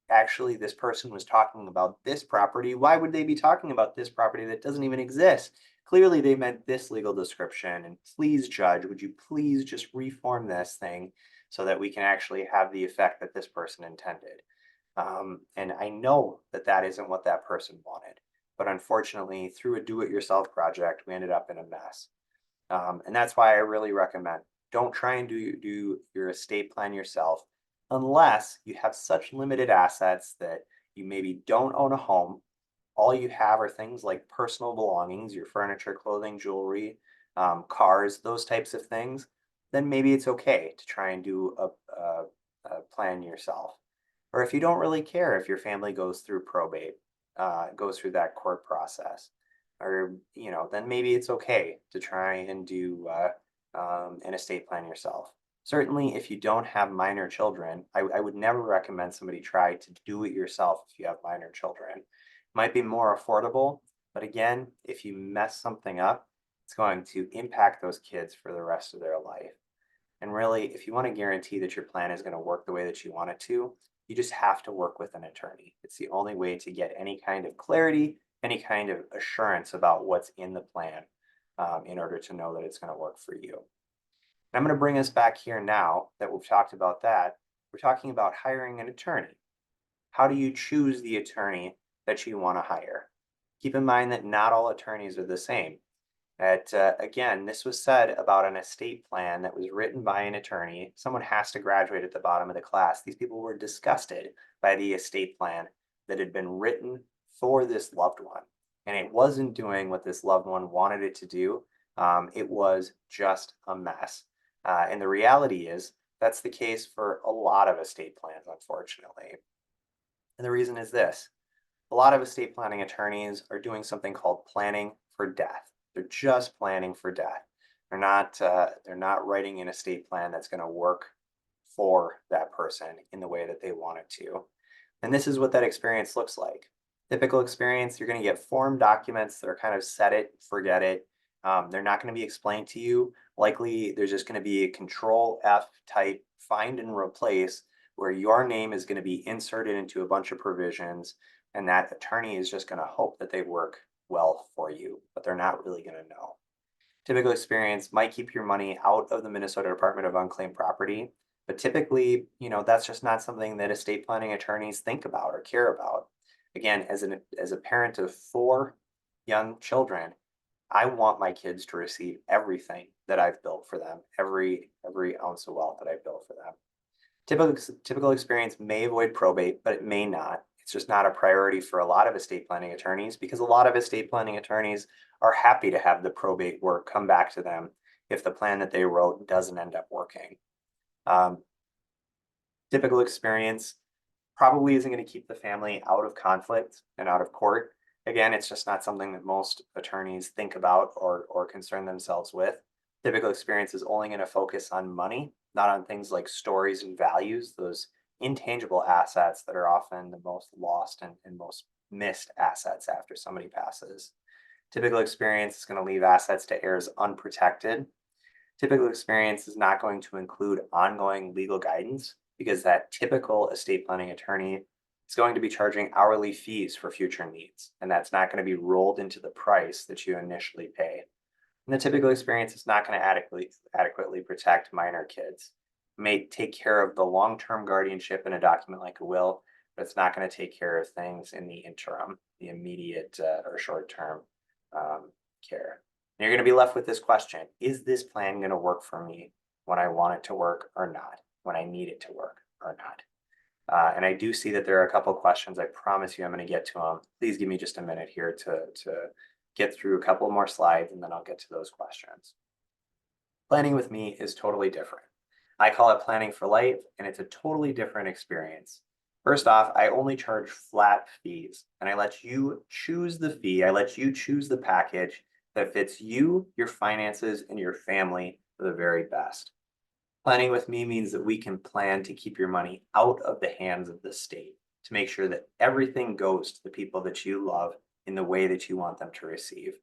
actually this person was talking about this property. Why would they be talking about this property that doesn't even exist? Clearly, they meant this legal description. And please, judge, would you please just reform this thing so that we can actually have the effect that this person intended? And I know that that isn't what that person wanted. But unfortunately, through a do it yourself project, we ended up in a mess. And that's why I really recommend don't try and do your estate plan yourself unless you have such limited assets that you maybe don't own a home. All you have are things like personal belongings, your furniture, clothing, jewelry, cars, those types of things. Then maybe it's okay to try and do a plan yourself. Or if you don't really care if your family goes through probate, goes through that court process, or then maybe it's okay to try and do an estate plan yourself. Certainly, if you don't have minor children, I would never recommend somebody try to do it yourself if you have minor children. Might be more affordable, but again, if you mess something up, it's going to impact those kids for the rest of their life. And really, if you want to guarantee that your plan is going to work the way that you want it to, you just have to work with an attorney. It's the only way to get any kind of clarity, any kind of assurance about what's in the plan in order to know that it's going to work for you. And I'm going to bring us back here now that we've talked about that. We're talking about hiring an attorney. How do you choose the attorney that you want to hire? Keep in mind that not all attorneys are the same. Again, this was said about an estate plan that was written by an attorney. Someone has to graduate at the bottom of the class. These people were disgusted by the estate plan that had been written for this loved one. And it wasn't doing what this loved one wanted it to do. It was just a mess. And the reality is that's the case for a lot of estate plans, unfortunately. And the reason is this. A lot of estate planning attorneys are doing something called planning for death. They're just planning for death. They're not writing an estate plan that's going to work for that person in the way that they want it to. And this is what that experience looks like. Typical experience, you're going to get form documents that are kind of set it, forget it. They're not going to be explained to you. Likely, there's just going to be a control F type find and replace where your name is going to be inserted into a bunch of provisions, and that attorney is just going to hope that they work well for you, but they're not really going to know. Typical experience might keep your money out of the Minnesota Department of Unclaimed Property, but typically, that's just not something that estate planning attorneys think about or care about. Again, as a parent of 4 young children, I want my kids to receive everything that I've built for them, every ounce of wealth that I've built for them. Typical experience may avoid probate, but it may not. It's just not a priority for a lot of estate planning attorneys because a lot of estate planning attorneys are happy to have the probate work come back to them if the plan that they wrote doesn't end up working. Typical experience probably isn't going to keep the family out of conflict and out of court. Again, it's just not something that most attorneys think about or concern themselves with. Typical experience is only going to focus on money, not on things like stories and values, those intangible assets that are often the most lost and most missed assets after somebody passes. Typical experience is going to leave assets to heirs unprotected. Typical experience is not going to include ongoing legal guidance because that typical estate planning attorney is going to be charging hourly fees for future needs, and that's not going to be rolled into the price that you initially pay. And the typical experience is not going to adequately protect minor kids. It may take care of the long-term guardianship in a document like a will, but it's not going to take care of things in the interim, the immediate or short-term care. And you're going to be left with this question: is this plan going to work for me when I want it to work or not? When I need it to work or not? And I do see that there are a couple of questions. I promise you I'm going to get to them. Please give me just a minute here to get through a couple more slides, and then I'll get to those questions. Planning with me is totally different. I call it planning for life, and it's a totally different experience. First off, I only charge flat fees, and I let you choose the fee. I let you choose the package that fits you, your finances, and your family for the very best. Planning with me means that we can plan to keep your money out of the hands of the state, to make sure that everything goes to the people that you love in the way that you want them to receive.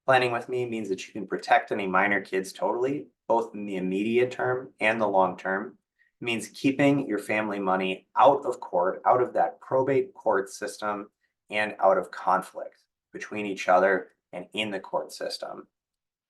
Planning with me means that you can protect any minor kids totally, both in the immediate term and the long term. It means keeping your family money out of court, out of that probate court system, and out of conflict between each other and in the court system.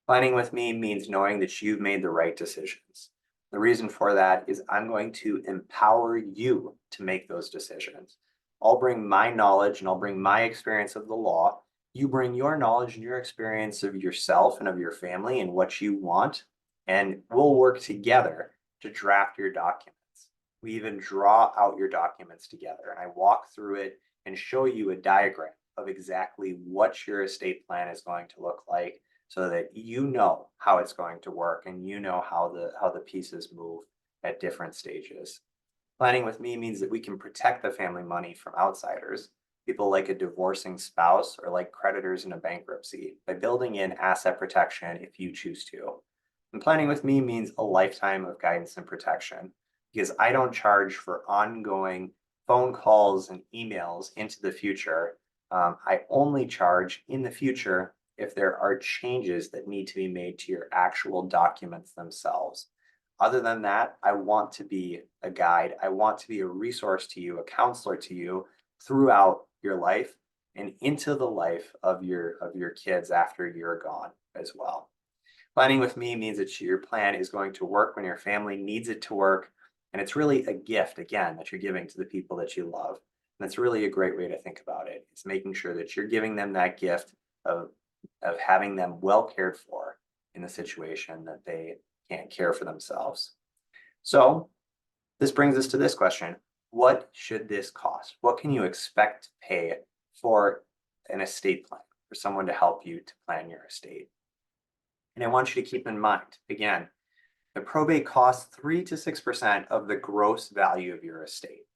Planning with me means knowing that you've made the right decisions. The reason for that is I'm going to empower you to make those decisions. I'll bring my knowledge and I'll bring my experience of the law. You bring your knowledge and your experience of yourself and of your family and what you want, and we'll work together to draft your documents. We even draw out your documents together, and I walk through it and show you a diagram of exactly what your estate plan is going to look like, so that you know how it's going to work and you know how the pieces move at different stages. Planning with me means that we can protect the family money from outsiders, people like a divorcing spouse or like creditors in a bankruptcy, by building in asset protection if you choose to. And planning with me means a lifetime of guidance and protection, because I don't charge for ongoing phone calls and emails into the future. I only charge in the future if there are changes that need to be made to your actual documents themselves. Other than that, I want to be a guide. I want to be a resource to you, a counselor to you throughout your life and into the life of your kids after you're gone as well. Planning with me means that your plan is going to work when your family needs it to work. And it's really a gift, again, that you're giving to the people that you love. And that's really a great way to think about it. It's making sure that you're giving them that gift of having them well cared for in the situation that they can't care for themselves. So this brings us to this question. What should this cost? What can you expect to pay for an estate plan, for someone to help you to plan your estate? And I want you to keep in mind, again, the probate costs 3 to 6% of the gross value of your estate.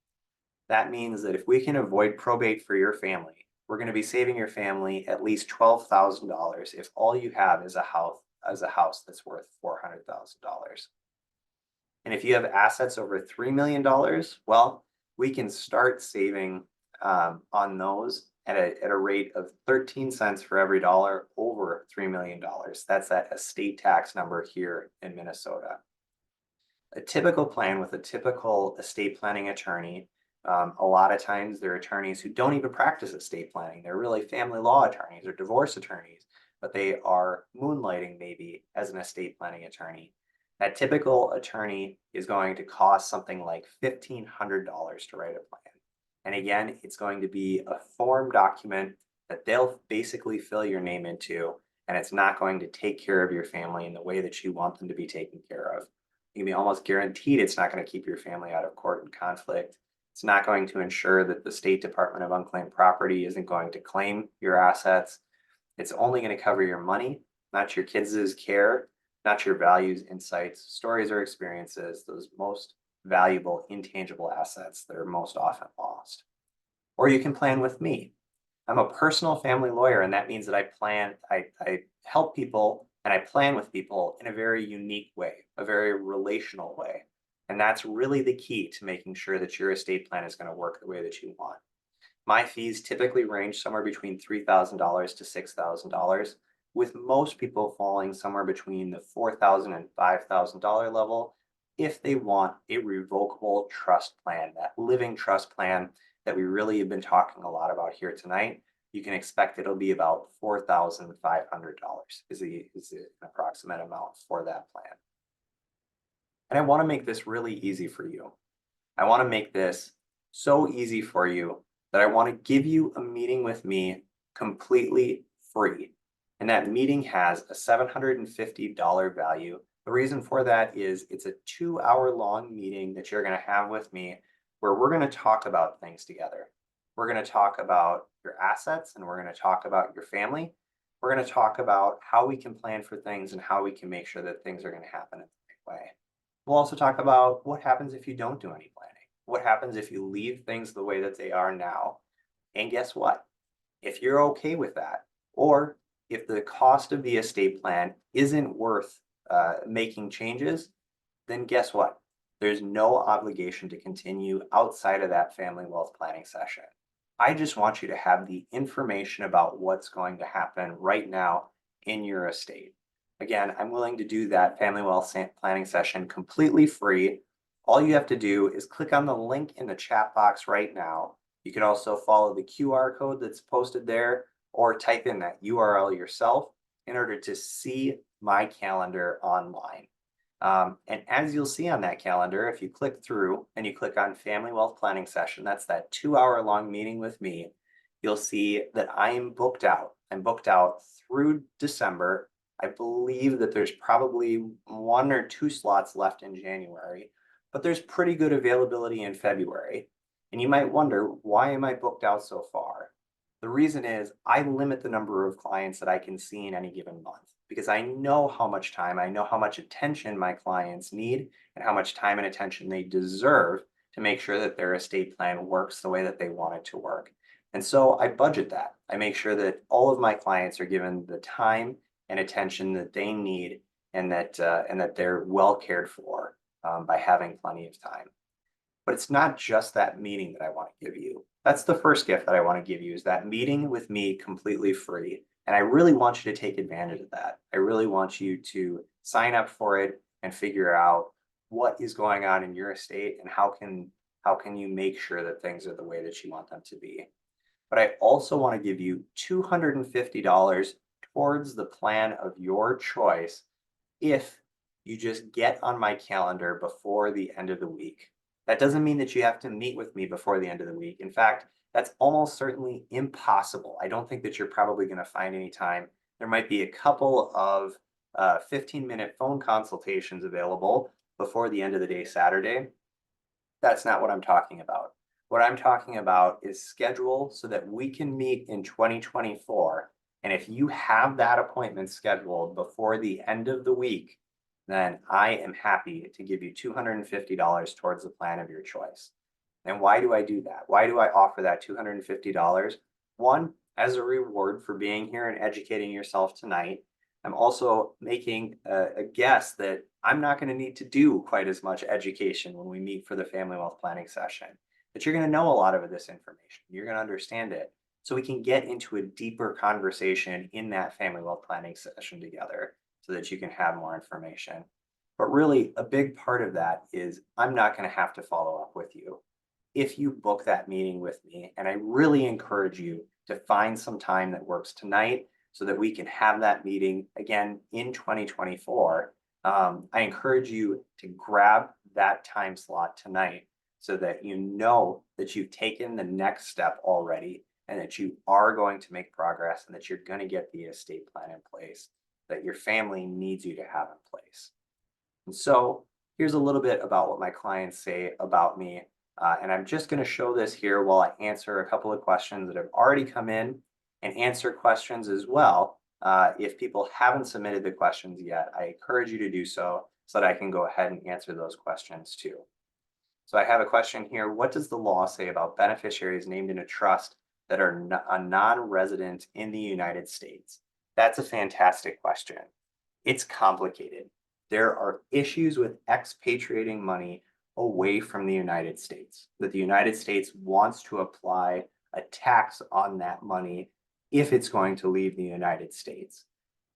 That means that if we can avoid probate for your family, we're going to be saving your family at least $12,000 if all you have is a house that's worth $400,000. And if you have assets over $3 million, well, we can start saving on those at a rate of 13 cents for every dollar over $3 million. That's that estate tax number here in Minnesota. A typical plan with a typical estate planning attorney, a lot of times they're attorneys who don't even practice estate planning. They're really family law attorneys or divorce attorneys, but they are moonlighting maybe as an estate planning attorney. That typical attorney is going to cost something like $1,500 to write a plan. And again, it's going to be a form document that they'll basically fill your name into, and it's not going to take care of your family in the way that you want them to be taken care of. You can be almost guaranteed it's not going to keep your family out of court and conflict. It's not going to ensure that the State Department of Unclaimed Property isn't going to claim your assets. It's only going to cover your money, not your kids' care, not your values, insights, stories, or experiences, those most valuable, intangible assets that are most often lost. Or you can plan with me. I'm a personal family lawyer, and that means that I help people and I plan with people in a very unique way, a very relational way. And that's really the key to making sure that your estate plan is going to work the way that you want. My fees typically range somewhere between $3,000 to $6,000, with most people falling somewhere between the $4,000 and $5,000 level if they want a revocable trust plan, that living trust plan that we really have been talking a lot about here tonight. You can expect it'll be about $4,500 is the approximate amount for that plan. And I want to make this really easy for you. I want to make this so easy for you that I want to give you a meeting with me completely free. And that meeting has a $750 value. The reason for that is it's a 2-hour-long meeting that you're going to have with me where we're going to talk about things together. We're going to talk about your assets and we're going to talk about your family. We're going to talk about how we can plan for things and how we can make sure that things are going to happen in the right way. We'll also talk about what happens if you don't do any planning. what happens if you leave things the way that they are now. And guess what? If you're okay with that, or if the cost of the estate plan isn't worth making changes, then guess what? There's no obligation to continue outside of that family wealth planning session. I just want you to have the information about what's going to happen right now in your estate. Again, I'm willing to do that family wealth planning session completely free. All you have to do is click on the link in the chat box right now. You can also follow the QR code that's posted there or type in that URL yourself in order to see my calendar online. And as you'll see on that calendar, if you click through and you click on Family Wealth Planning Session, that's that 2 hour long meeting with me, you'll see that I am booked out. I'm booked out through December. I believe that there's probably 1 or 2 slots left in January, but there's pretty good availability in February. And you might wonder, why am I booked out so far? The reason is I limit the number of clients that I can see in any given month because I know how much time, I know how much attention my clients need and how much time and attention they deserve to make sure that their estate plan works the way that they want it to work. And so I budget that. I make sure that all of my clients are given the time and attention that they need and that they're well cared for by having plenty of time. But it's not just that meeting that I want to give you. That's the first gift that I want to give you is that meeting with me completely free. And I really want you to take advantage of that. I really want you to sign up for it and figure out what is going on in your estate and how can you make sure that things are the way that you want them to be. But I also want to give you $250 towards the plan of your choice if you just get on my calendar before the end of the week. That doesn't mean that you have to meet with me before the end of the week. In fact, that's almost certainly impossible. I don't think that you're probably going to find any time. There might be a couple of 15-minute phone consultations available before the end of the day Saturday. That's not what I'm talking about. What I'm talking about is schedule so that we can meet in 2024. And if you have that appointment scheduled before the end of the week, then I am happy to give you $250 towards the plan of your choice. And why do I do that? Why do I offer that $250? One, as a reward for being here and educating yourself tonight. I'm also making a guess that I'm not going to need to do quite as much education when we meet for the family wealth planning session, but you're going to know a lot of this information. You're going to understand it. So we can get into a deeper conversation in that family wealth planning session together so that you can have more information. But really, a big part of that is I'm not going to have to follow up with you if you book that meeting with me. And I really encourage you to find some time that works tonight so that we can have that meeting again in 2024. I encourage you to grab that time slot tonight so that you know that you've taken the next step already and that you are going to make progress and that you're going to get the estate plan in place that your family needs you to have in place. And so here's a little bit about what my clients say about me. And I'm just going to show this here while I answer a couple of questions that have already come in and answer questions as well. If people haven't submitted the questions yet, I encourage you to do so that I can go ahead and answer those questions too. So I have a question here. What does the law say about beneficiaries named in a trust that are a non-resident in the United States? That's a fantastic question. It's complicated. There are issues with expatriating money away from the United States, that the United States wants to apply a tax on that money if it's going to leave the United States.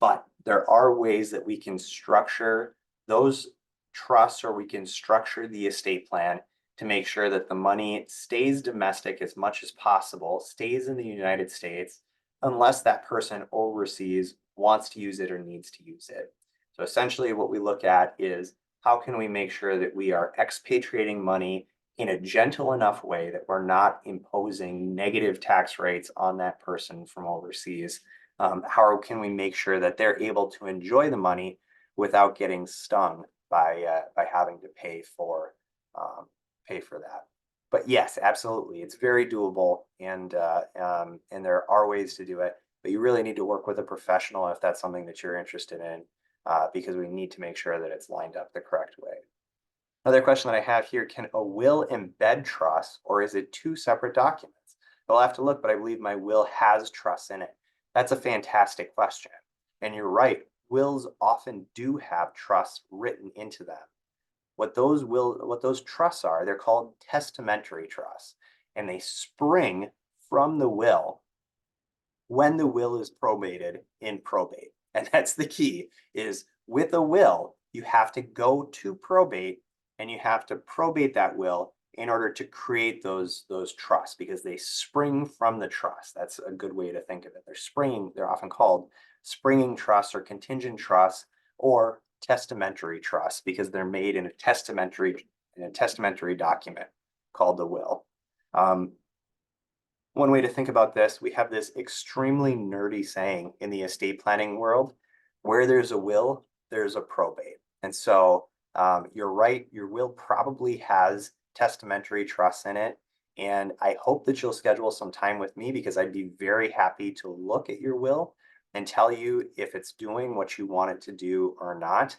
But there are ways that we can structure those trusts or we can structure the estate plan to make sure that the money stays domestic as much as possible, stays in the United States, unless that person overseas wants to use it or needs to use it. So essentially what we look at is how can we make sure that we are expatriating money in a gentle enough way that we're not imposing negative tax rates on that person from overseas? How can we make sure that they're able to enjoy the money without getting stung by having to pay for that? But yes, absolutely, it's very doable, and there are ways to do it. But you really need to work with a professional if that's something that you're interested in, because we need to make sure that it's lined up the correct way. Another question that I have here, can a will embed trust or is it two separate documents? I'll have to look, but I believe my will has trust in it. That's a fantastic question. And you're right, wills often do have trust written into them. What those trusts are, they're called testamentary trusts, and they spring from the will when the will is probated in probate. And that's the key, is with a will, you have to go to probate and you have to probate that will in order to create those trusts, because they spring from the trust. That's a good way to think of it. They're often called springing trusts or contingent trusts or testamentary trusts because they're made in a testamentary document called the will. One way to think about this, we have this extremely nerdy saying in the estate planning world, where there's a will, there's a probate. And so you're right, your will probably has testamentary trusts in it. And I hope that you'll schedule some time with me, because I'd be very happy to look at your will and tell you if it's doing what you want it to do or not.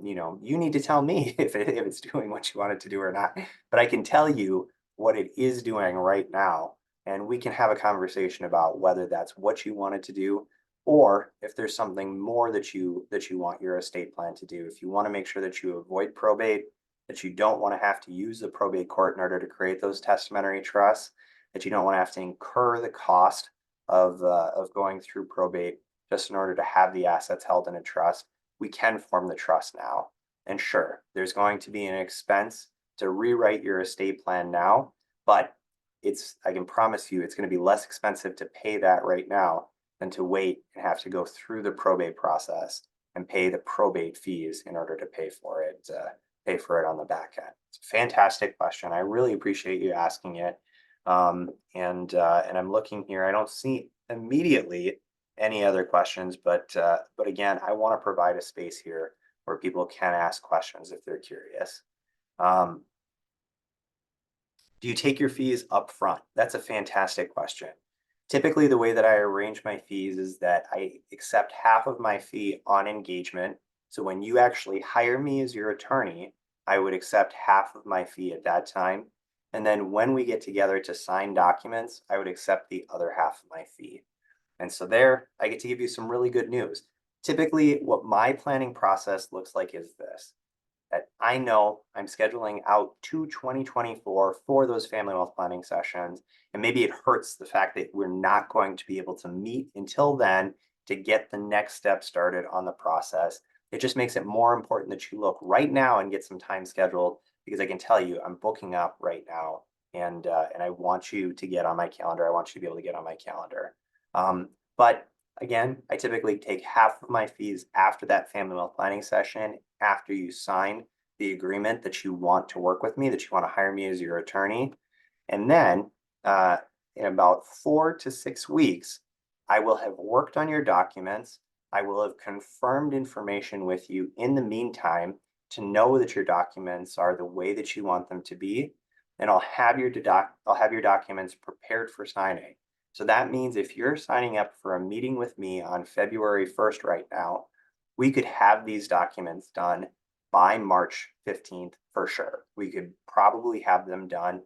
You need to tell me if it's doing what you want it to do or not. But I can tell you what it is doing right now. And we can have a conversation about whether that's what you wanted to do, or if there's something more that you want your estate plan to do. If you want to make sure that you avoid probate, that you don't want to have to use the probate court in order to create those testamentary trusts, that you don't want to have to incur the cost of going through probate just in order to have the assets held in a trust, we can form the trust now. And sure, there's going to be an expense to rewrite your estate plan now, but I can promise you it's going to be less expensive to pay that right now than to wait and have to go through the probate process and pay the probate fees in order to pay for it on the back end. It's a fantastic question. I really appreciate you asking it. And I'm looking here. I don't see immediately any other questions, but again, I want to provide a space here where people can ask questions if they're curious. Do you take your fees up front? That's a fantastic question. Typically, the way that I arrange my fees is that I accept half of my fee on engagement. So when you actually hire me as your attorney, I would accept half of my fee at that time. And then when we get together to sign documents, I would accept the other half of my fee. And so there, I get to give you some really good news. Typically, what my planning process looks like is this: that I know I'm scheduling out to 2024 for those family wealth planning sessions. And maybe it hurts the fact that we're not going to be able to meet until then to get the next step started on the process. It just makes it more important that you look right now and get some time scheduled, because I can tell you I'm booking up right now, and I want you to get on my calendar. I want you to be able to get on my calendar. But again, I typically take half of my fees after that family wealth planning session, after you sign the agreement that you want to work with me, that you want to hire me as your attorney. And then in about 4 to 6 weeks, I will have worked on your documents. I will have confirmed information with you in the meantime to know that your documents are the way that you want them to be. And I'll have your documents prepared for signing. So that means if you're signing up for a meeting with me on February 1st right now, we could have these documents done by March 15th for sure. We could probably have them done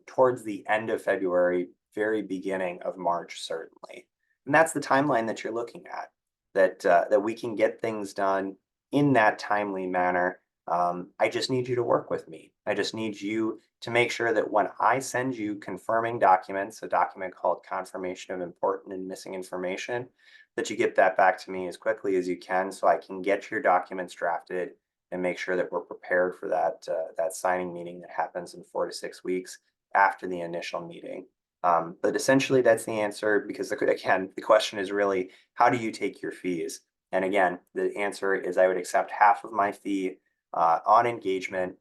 towards the end of February, very beginning of March, certainly. And that's the timeline that you're looking at, that we can get things done in that timely manner. I just need you to work with me. I just need you to make sure that when I send you confirming documents, a document called confirmation of important and missing information, that you get that back to me as quickly as you can, so I can get your documents drafted and make sure that we're prepared for that signing meeting that happens in 4 to 6 weeks after the initial meeting. But essentially that's the answer, because again, the question is really, how do you take your fees? And again, the answer is I would accept half of my fee on engagement.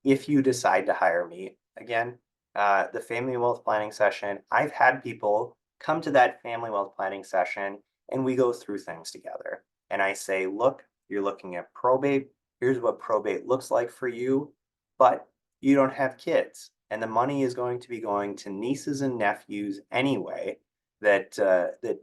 If you decide to hire me, again, the family wealth planning session, I've had people come to that family wealth planning session and we go through things together. And I say, look, you're looking at probate. Here's what probate looks like for you, but you don't have kids. And the money is going to be going to nieces and nephews anyway, that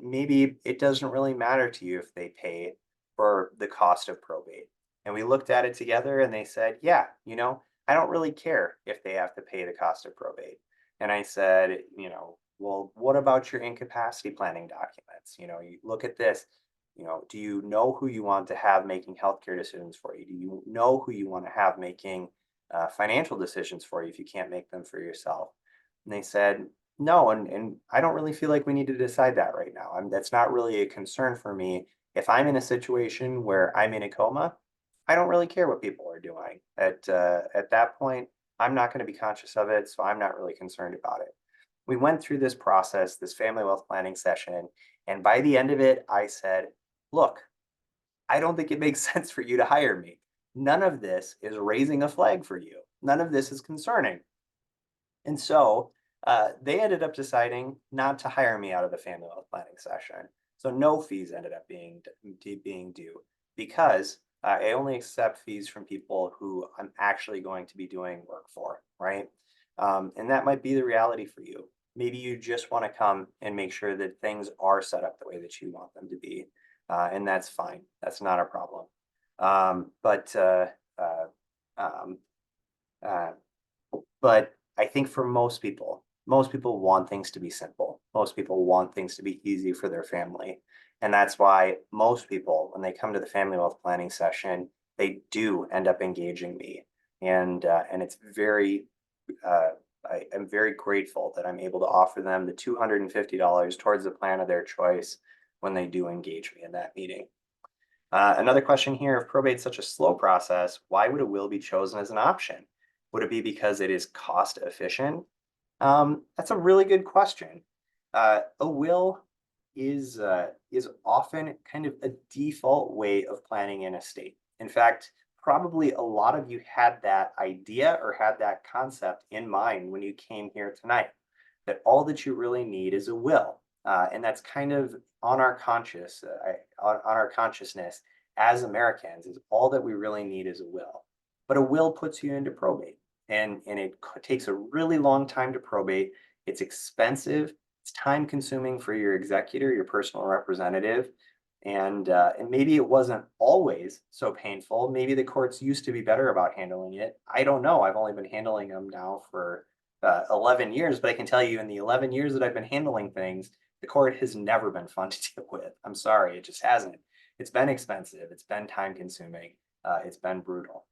maybe it doesn't really matter to you if they pay for the cost of probate. And we looked at it together and they said, yeah, I don't really care if they have to pay the cost of probate. And I said, well, what about your incapacity planning documents? You look at this, do you know who you want to have making healthcare decisions for you? Do you know who you want to have making financial decisions for you if you can't make them for yourself? And they said, no, and I don't really feel like we need to decide that right now. That's not really a concern for me. If I'm in a situation where I'm in a coma, I don't really care what people are doing. At that point, I'm not going to be conscious of it, so I'm not really concerned about it. We went through this process, this family wealth planning session, and by the end of it, I said, look, I don't think it makes sense for you to hire me. None of this is raising a flag for you. None of this is concerning. And so they ended up deciding not to hire me out of the family wealth planning session. So no fees ended up being due because I only accept fees from people who I'm actually going to be doing work for, right? And that might be the reality for you. Maybe you just want to come and make sure that things are set up the way that you want them to be. And that's fine. That's not a problem. But uh, um, uh, but I think for most people want things to be simple. Most people want things to be easy for their family. And that's why most people, when they come to the family wealth planning session, they do end up engaging me. And it's very, I am very grateful that I'm able to offer them the $250 towards the plan of their choice when they do engage me in that meeting. Another question here, if probate is such a slow process, why would a will be chosen as an option? Would it be because it is cost efficient? That's a really good question. A will is often kind of a default way of planning an estate. In fact, probably a lot of you had that idea or had that concept in mind when you came here tonight, that all that you really need is a will. And that's kind of on our on our consciousness as Americans is all that we really need is a will. But a will puts you into probate and it takes a really long time to probate. It's expensive. It's time consuming for your executor, your personal representative. And maybe it wasn't always so painful. Maybe the courts used to be better about handling it. I don't know. I've only been handling them now for 11 years, but I can tell you in the 11 years that I've been handling things, the court has never been fun to deal with. I'm sorry, it just hasn't. It's been expensive. It's been time consuming. It's been brutal.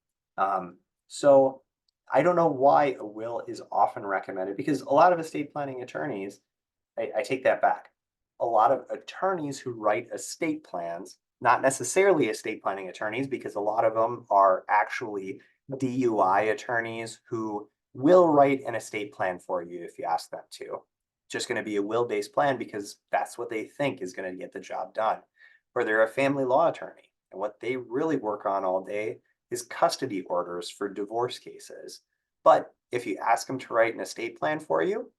So I don't know why a will is often recommended because a lot of estate planning attorneys, I take that back. A lot of attorneys who write estate plans, not necessarily estate planning attorneys, because a lot of them are actually DUI attorneys who will write an estate plan for you if you ask them to. Just going to be a will-based plan because that's what they think is going to get the job done. Or they're a family law attorney, and what they really work on all day is custody orders for divorce cases. But if you ask them to write an estate plan for you,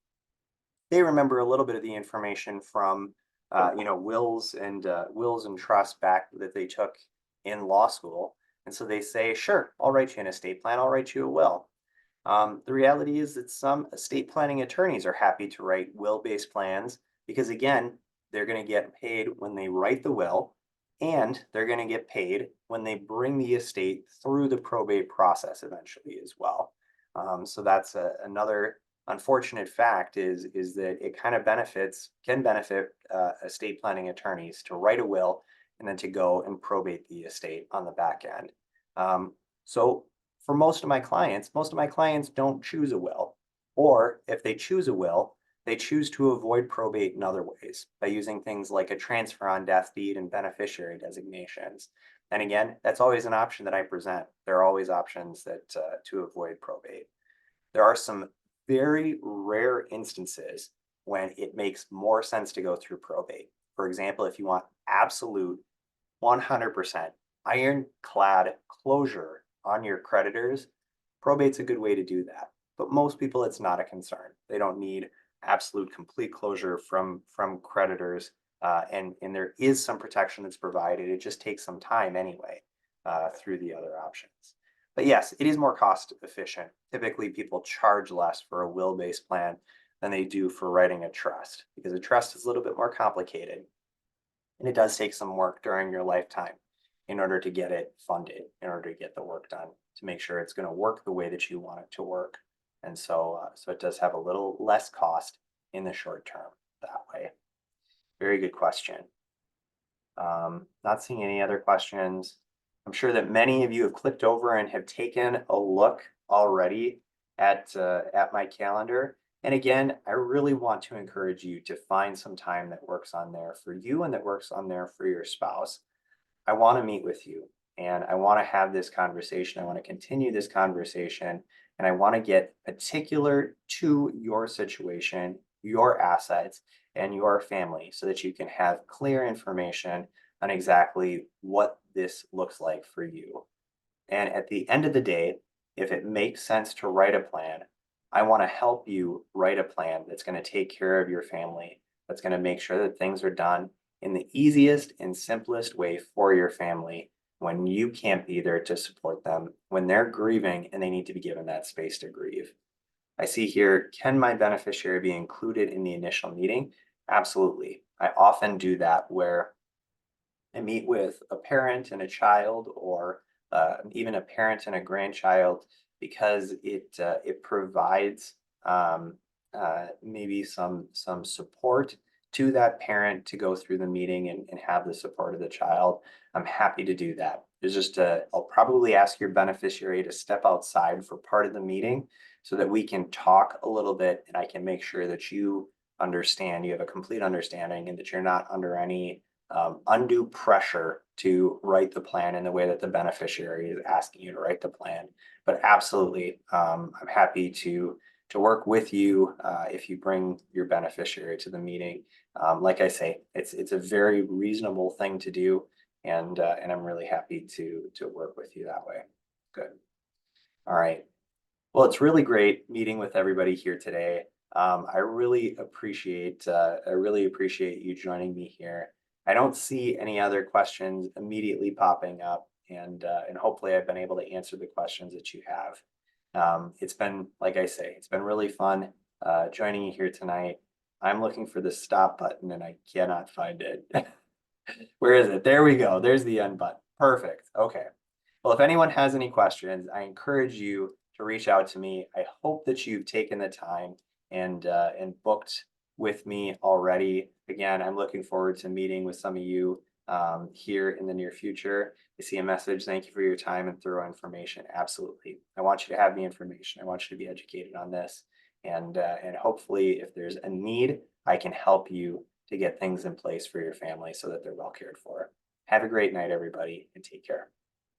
they remember a little bit of the information from wills and trusts back that they took in law school. And so they say, sure, I'll write you an estate plan, I'll write you a will. The reality is that some estate planning attorneys are happy to write will-based plans because, again, they're going to get paid when they write the will, and they're going to get paid when they bring the estate through the probate process eventually as well. So that's another unfortunate fact is that it kind of can benefit estate planning attorneys to write a will and then to go and probate the estate on the back end. So for most of my clients don't choose a will, or if they choose a will, they choose to avoid probate in other ways by using things like a transfer on death deed and beneficiary designations. And again, that's always an option that I present. There are always options that to avoid probate. There are some very rare instances when it makes more sense to go through probate. For example, if you want absolute 100% ironclad closure on your creditors, probate's a good way to do that. But most people, it's not a concern. They don't need absolute complete closure from creditors, and there is some protection that's provided. It just takes some time anyway through the other options. But yes, it is more cost efficient. Typically, people charge less for a will-based plan than they do for writing a trust because a trust is a little bit more complicated and it does take some work during your lifetime. in order to get it funded, in order to get the work done, to make sure it's going to work the way that you want it to work. And so it does have a little less cost in the short term that way. Very good question. Not seeing any other questions. I'm sure that many of you have clicked over and have taken a look already at my calendar. And again, I really want to encourage you to find some time that works on there for you and that works on there for your spouse. I want to meet with you and I want to have this conversation. I want to continue this conversation and I want to get particular to your situation, your assets, and your family so that you can have clear information on exactly what this looks like for you. And at the end of the day, if it makes sense to write a plan, I want to help you write a plan that's going to take care of your family, that's going to make sure that things are done in the easiest and simplest way for your family when you can't be there to support them, when they're grieving and they need to be given that space to grieve. I see here, can my beneficiary be included in the initial meeting? Absolutely. I often do that where I meet with a parent and a child, or even a parent and a grandchild, because it provides maybe some support to that parent to go through the meeting and have the support of the child. I'm happy to do that. There's just I'll probably ask your beneficiary to step outside for part of the meeting so that we can talk a little bit and I can make sure that you understand, you have a complete understanding, and that you're not under any undue pressure to write the plan in the way that the beneficiary is asking you to write the plan. But absolutely, I'm happy to work with you if you bring your beneficiary to the meeting. Like I say, it's a very reasonable thing to do, and I'm really happy to work with you that way. Good. All right. Well, it's really great meeting with everybody here today. I really appreciate you joining me here. I don't see any other questions immediately popping up, and hopefully I've been able to answer the questions that you have. It's been, like I say, it's been really fun joining you here tonight. I'm looking for the stop button and I cannot find it. Where is it? There we go. There's the end button. Perfect. Okay. Well, if anyone has any questions, I encourage you to reach out to me. I hope that you've taken the time and booked with me already. Again, I'm looking forward to meeting with some of you here in the near future. I see a message. Thank you for your time and thorough information. Absolutely. I want you to have the information. I want you to be educated on this. And hopefully, if there's a need, I can help you to get things in place for your family so that they're well cared for. Have a great night, everybody, and take care.